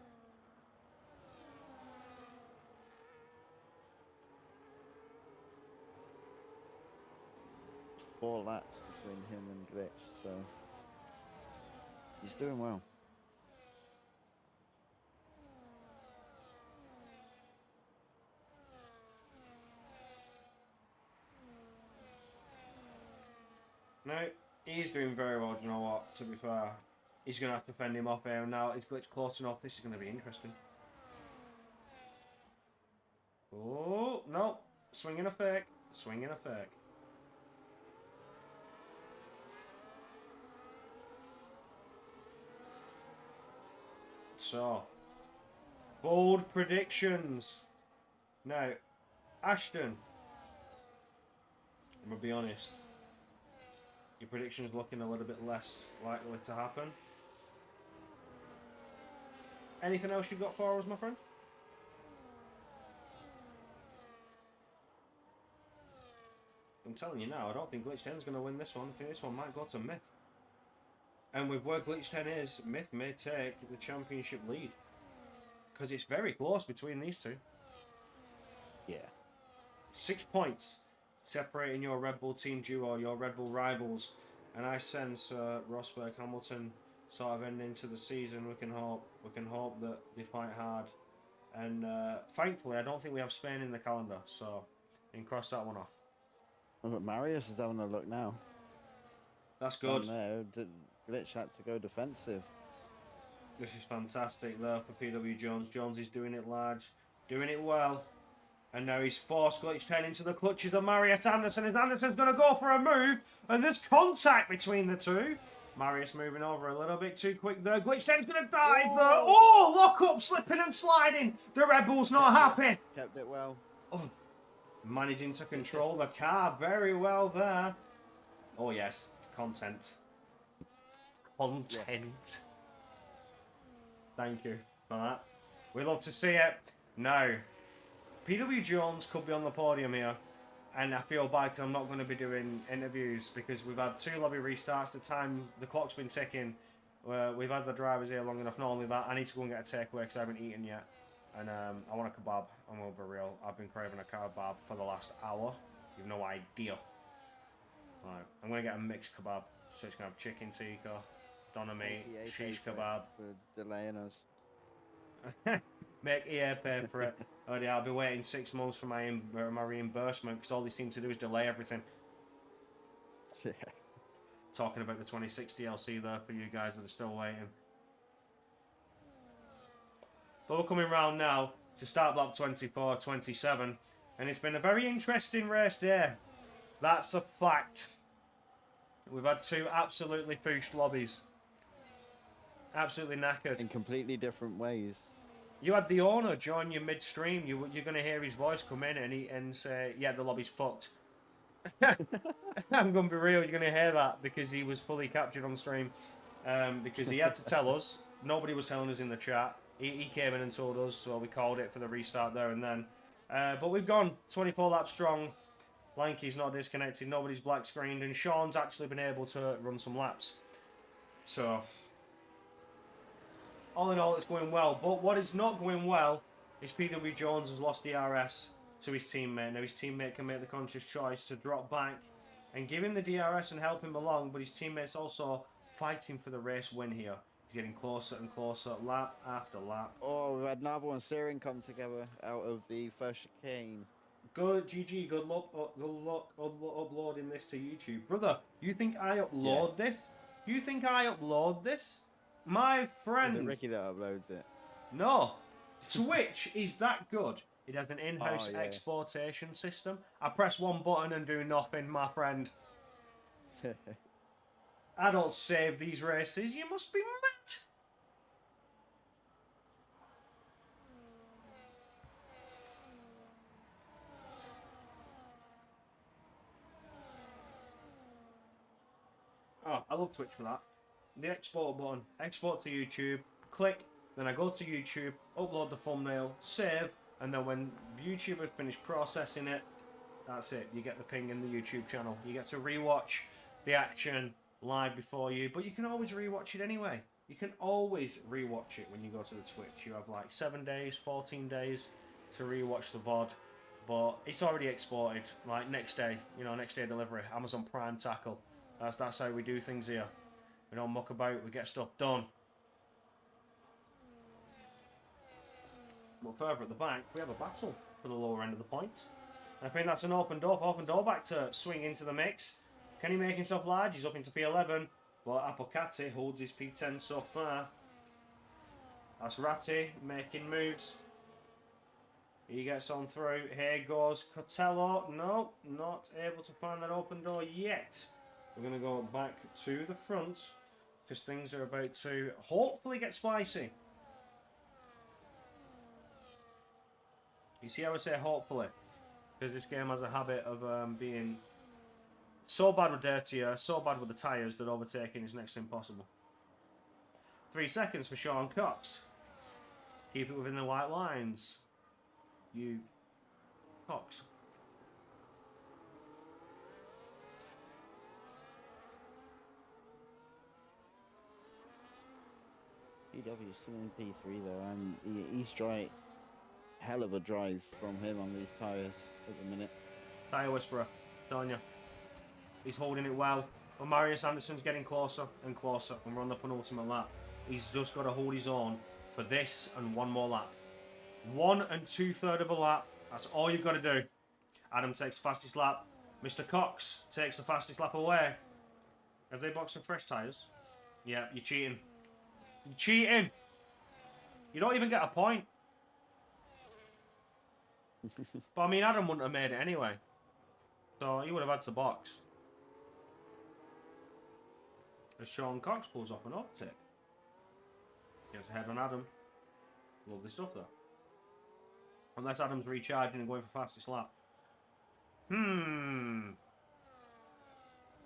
4 laps between him and Glitch, so he's doing well. No, he's doing very well, do you know what, to be fair. He's going to have to fend him off here, and now is Glitch close enough? This is going to be interesting. Oh, no. Swinging a fake. Swinging a fake. So, bold predictions. Now, Ashton, I'm going to be honest. Your prediction's looking a little bit less likely to happen. Anything else you've got for us, my friend? I'm telling you now, I don't think Glitch 10 is going to win this one. I think this one might go to Myth. And with where Glitch 10 is, Myth may take the championship lead. Because it's very close between these two. Yeah. 6 points separating your Red Bull team duo, your Red Bull rivals. And I sense Rosberg Hamilton sort of ending to the season. We can hope that they fight hard. And thankfully, I don't think we have Spain in the calendar, so you can cross that one off. Oh, but Marius is having a look now. That's good. There, Glitch had to go defensive. This is fantastic there for PW Jones. Jones is doing it large, doing it well. And now he's forced Glitch 10 into the clutches of Marius Anderson. As Anderson's going to go for a move. And there's contact between the two. Marius moving over a little bit too quick there. Glitch 10's going to dive there. Oh, lock up, slipping and sliding. The Red Bull's not happy. Kept it well. Oh, managing to control the car very well there. Oh, yes. Content. Content. Thank you for that. We love to see it. Now, PW Jones could be on the podium here, and I feel bad because I'm not going to be doing interviews because we've had 2 lobby restarts. The clock's been ticking. We've had the drivers here long enough. Not only that, I need to go and get a takeaway because I haven't eaten yet, and I want a kebab. I'm going to be real. I've been craving a kebab for the last hour. You've no idea. Right, I'm going to get a mixed kebab. So it's going to have chicken tikka, doner meat, shish kebab. For delaying us. Make EA pay for it. Oh yeah, I'll be waiting 6 months for my reimbursement because all they seem to do is delay everything. Yeah. Talking about the 26 DLC there for you guys that are still waiting. But we're coming round now to start lap 24, 27, and it's been a very interesting race day. That's a fact. We've had 2 absolutely pushed lobbies. Absolutely knackered. In completely different ways. You had the owner join you midstream. You're going to hear his voice come in and say, yeah, the lobby's fucked. I'm going to be real. You're going to hear that because he was fully captured on stream. Because he had to tell us. Nobody was telling us in the chat. He came in and told us, so we called it for the restart there and then. But we've gone 24 laps strong. Lanky's not disconnected. Nobody's black screened. And Sean's actually been able to run some laps. So, all in all, it's going well. But what is not going well is PW Jones has lost the DRS to his teammate. Now, his teammate can make the conscious choice to drop back and give him the DRS and help him along. But his teammate's also fighting for the race win here. He's getting closer and closer, lap after lap. Oh, we've had Navo and Siren come together out of the first chicane. Good, GG, good luck uploading this to YouTube. Brother, you think I upload this? You think I upload this? My friend... Is it Ricky that uploads it? No. Twitch is that good. It has an in-house Oh, yeah. exportation system. I press one button and do nothing, my friend. I don't save these races. You must be mad. Oh, I love Twitch for that. The export button, export to YouTube, click, then I go to YouTube, upload the thumbnail, save, and then when YouTube has finished processing it, that's it. You get the ping in the YouTube channel. You get to rewatch the action live before you, but you can always rewatch it anyway. You can always rewatch it when you go to the Twitch. You have like 7 days, 14 days to rewatch the VOD, but it's already exported. Like next day, next day delivery, Amazon Prime tackle. That's how we do things here. We don't muck about, we get stuff done. But further at the back, we have a battle for the lower end of the points. I think that's an open door back to swing into the mix. Can he make himself large? He's up into P11, but Apocati holds his P10 so far. That's Ratti making moves. He gets on through. Here goes Cotello. No, not able to find that open door yet. We're going to go back to the front because things are about to hopefully get spicy. You see how I say hopefully? Because this game has a habit of being so bad with dirtier, so bad with the tyres that overtaking is next to impossible. 3 seconds for Sean Cox. Keep it within the white lines. You Cox. PW still in P3 though, and he's dry. Hell of a drive from him on these tyres at the minute. Tyre Whisperer, telling you. He's holding it well. But Marius Anderson's getting closer and closer, and we're on the penultimate lap. He's just got to hold his own for this and one more lap. 1 2/3 of a lap. That's all you've got to do. Adam takes the fastest lap. Mr. Cox takes the fastest lap away. Have they boxed some fresh tyres? Yeah, you're cheating. You're cheating. You don't even get a point. But I mean, Adam wouldn't have made it anyway. So he would have had to box. As Sean Cox pulls off an overtake. Gets ahead on Adam. Lovely stuff though. Unless Adam's recharging and going for fastest lap.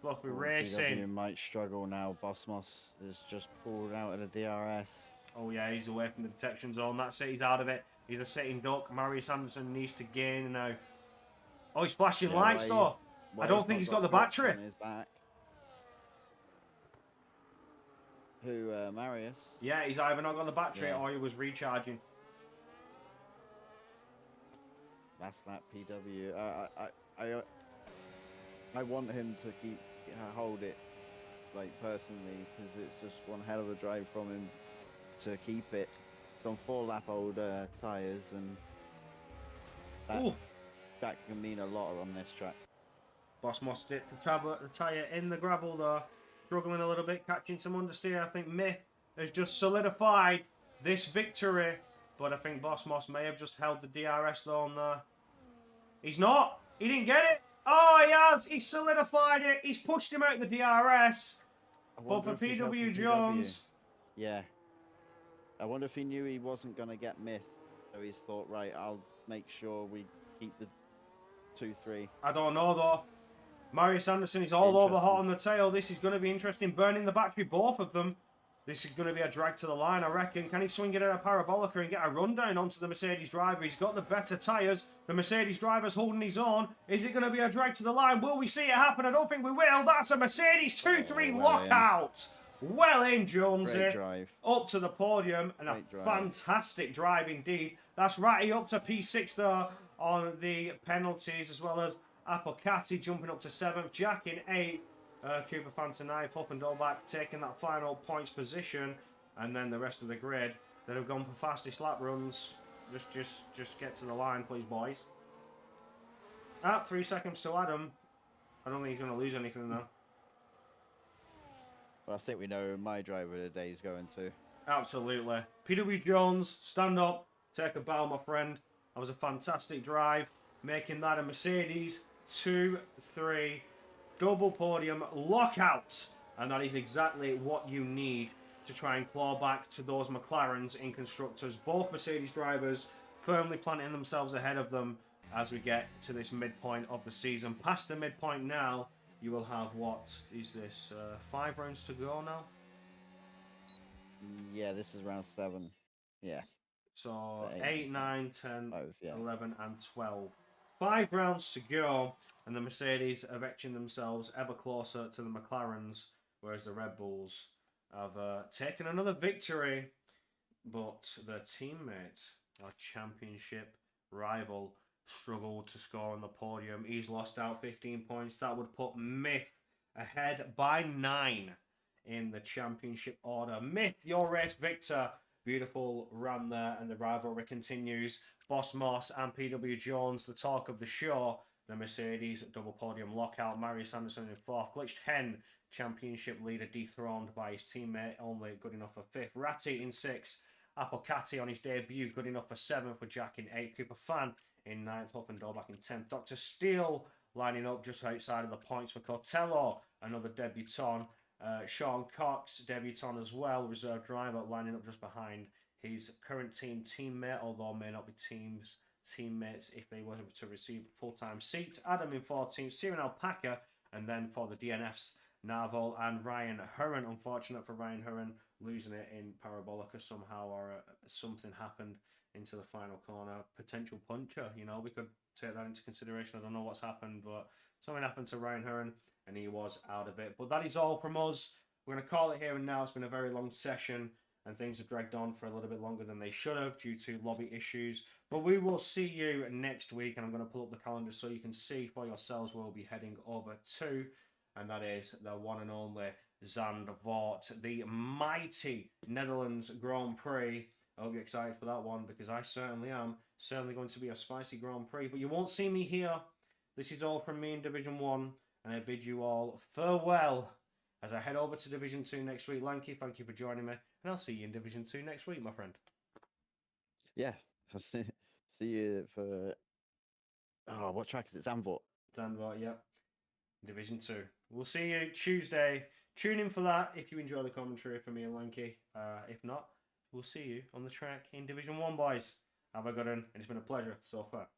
Look, we're racing. VW might struggle now. Bosmos is just pulled out of the DRS. Oh yeah, he's away from the detection zone. That's it, he's out of it. He's a sitting duck. Marius Anderson needs to gain now. Oh, he's flashing lights though. I don't think he's got the battery. On his back. Who, Marius? Yeah, he's either not got the battery Yeah. or he was recharging. Last lap PW. I want him to keep hold it, like personally, because it's just one hell of a drive from him to keep it. It's on 4-lap-old tyres, and that can mean a lot on this track. Bosmos dipped the tyre in the gravel though. Struggling a little bit, catching some understeer. I think Myth has just solidified this victory. But I think Bosmos may have just held the DRS though on there. He's not. He didn't get it. Oh, he has. He's solidified it. He's pushed him out the DRS. But for PW Jones... Yeah. I wonder if he knew he wasn't going to get Myth. So he's thought, right, I'll make sure we keep the 2-3. I don't know though. Marius Anderson is all over hot on the tail. This is going to be interesting. Burning the battery, both of them. This is going to be a drag to the line, I reckon. Can he swing it at a parabolica and get a rundown onto the Mercedes driver? He's got the better tyres. The Mercedes driver's holding his own. Is it going to be a drag to the line? Will we see it happen? I don't think we will. That's a Mercedes 2-3 lockout. Well in, Jonesy. Great drive. Up to the podium, and a fantastic drive indeed. That's Ratty up to P6 there on the penalties, as well as Apocati jumping up to 7th, Jack in 8th, Cooper Fanta 9th, up and Dolbach taking that final points position, and then the rest of the grid that have gone for fastest lap runs. Just get to the line, please, boys. 3 seconds to Adam. I don't think he's going to lose anything though. Well, I think we know who my driver of the day is going to. Absolutely. PW Jones, stand up, take a bow, my friend. That was a fantastic drive, making that a Mercedes 2-3 double podium lockout. And that is exactly what you need to try and claw back to those McLarens in constructors. Both Mercedes drivers firmly planting themselves ahead of them as we get to this midpoint of the season. Past the midpoint now, you will have, what is this, 5 rounds to go now? Yeah, this is round 7. Yeah. So 8, 9, 10, 11 and 12. 5 rounds to go, and the Mercedes are etching themselves ever closer to the McLarens, whereas the Red Bulls have taken another victory, but their teammate, our championship rival, struggled to score on the podium. He's lost out 15 points. That would put Myth ahead by 9 in the championship order. Myth, your race victor. Beautiful run there, and the rivalry continues. Boss Moss and PW Jones, the talk of the show. The Mercedes double podium lockout. Marius Anderson in 4th. Glitched Hen, championship leader, dethroned by his teammate, only good enough for 5th. Ratty in 6th. Apocati on his debut, good enough for 7th, with Jack in 8th. Cooper Fan in 9th, Huff and Dolbach in 10th. Dr. Steele lining up just outside of the points for Cortello, another debutant. Sean Cox, debutant as well, reserve driver, lining up just behind his current teammate, although may not be teammates if they were to receive full-time seats. Adam in 14th, Siren Alpaca, and then for the DNFs, Narvel and Ryan Hurren. Unfortunate for Ryan Hurren, losing it in Parabolica somehow, or something happened into the final corner. Potential puncher, you know, we could take that into consideration. I don't know what's happened, but something happened to Ryan Hurren, and he was out of it. But that is all from us. We're going to call it here and now. It's been a very long session, and things have dragged on for a little bit longer than they should have due to lobby issues. But we will see you next week, and I'm going to pull up the calendar so you can see for yourselves where we'll be heading over to, and that is the one and only Zandvoort, the mighty Netherlands Grand Prix. I hope you're excited for that one, because I certainly am. Certainly going to be a spicy Grand Prix, but you won't see me here. This is all from me in Division 1, and I bid you all farewell as I head over to Division 2 next week. Lanky, thank you for joining me, and I'll see you in Division 2 next week, my friend. Yeah, I'll see you for. Oh, what track is it? Zandvoort. Danvart, yep. Division 2. We'll see you Tuesday. Tune in for that if you enjoy the commentary from me and Lanky. If not, we'll see you on the track in Division 1, boys. Have a good one, and it's been a pleasure so far.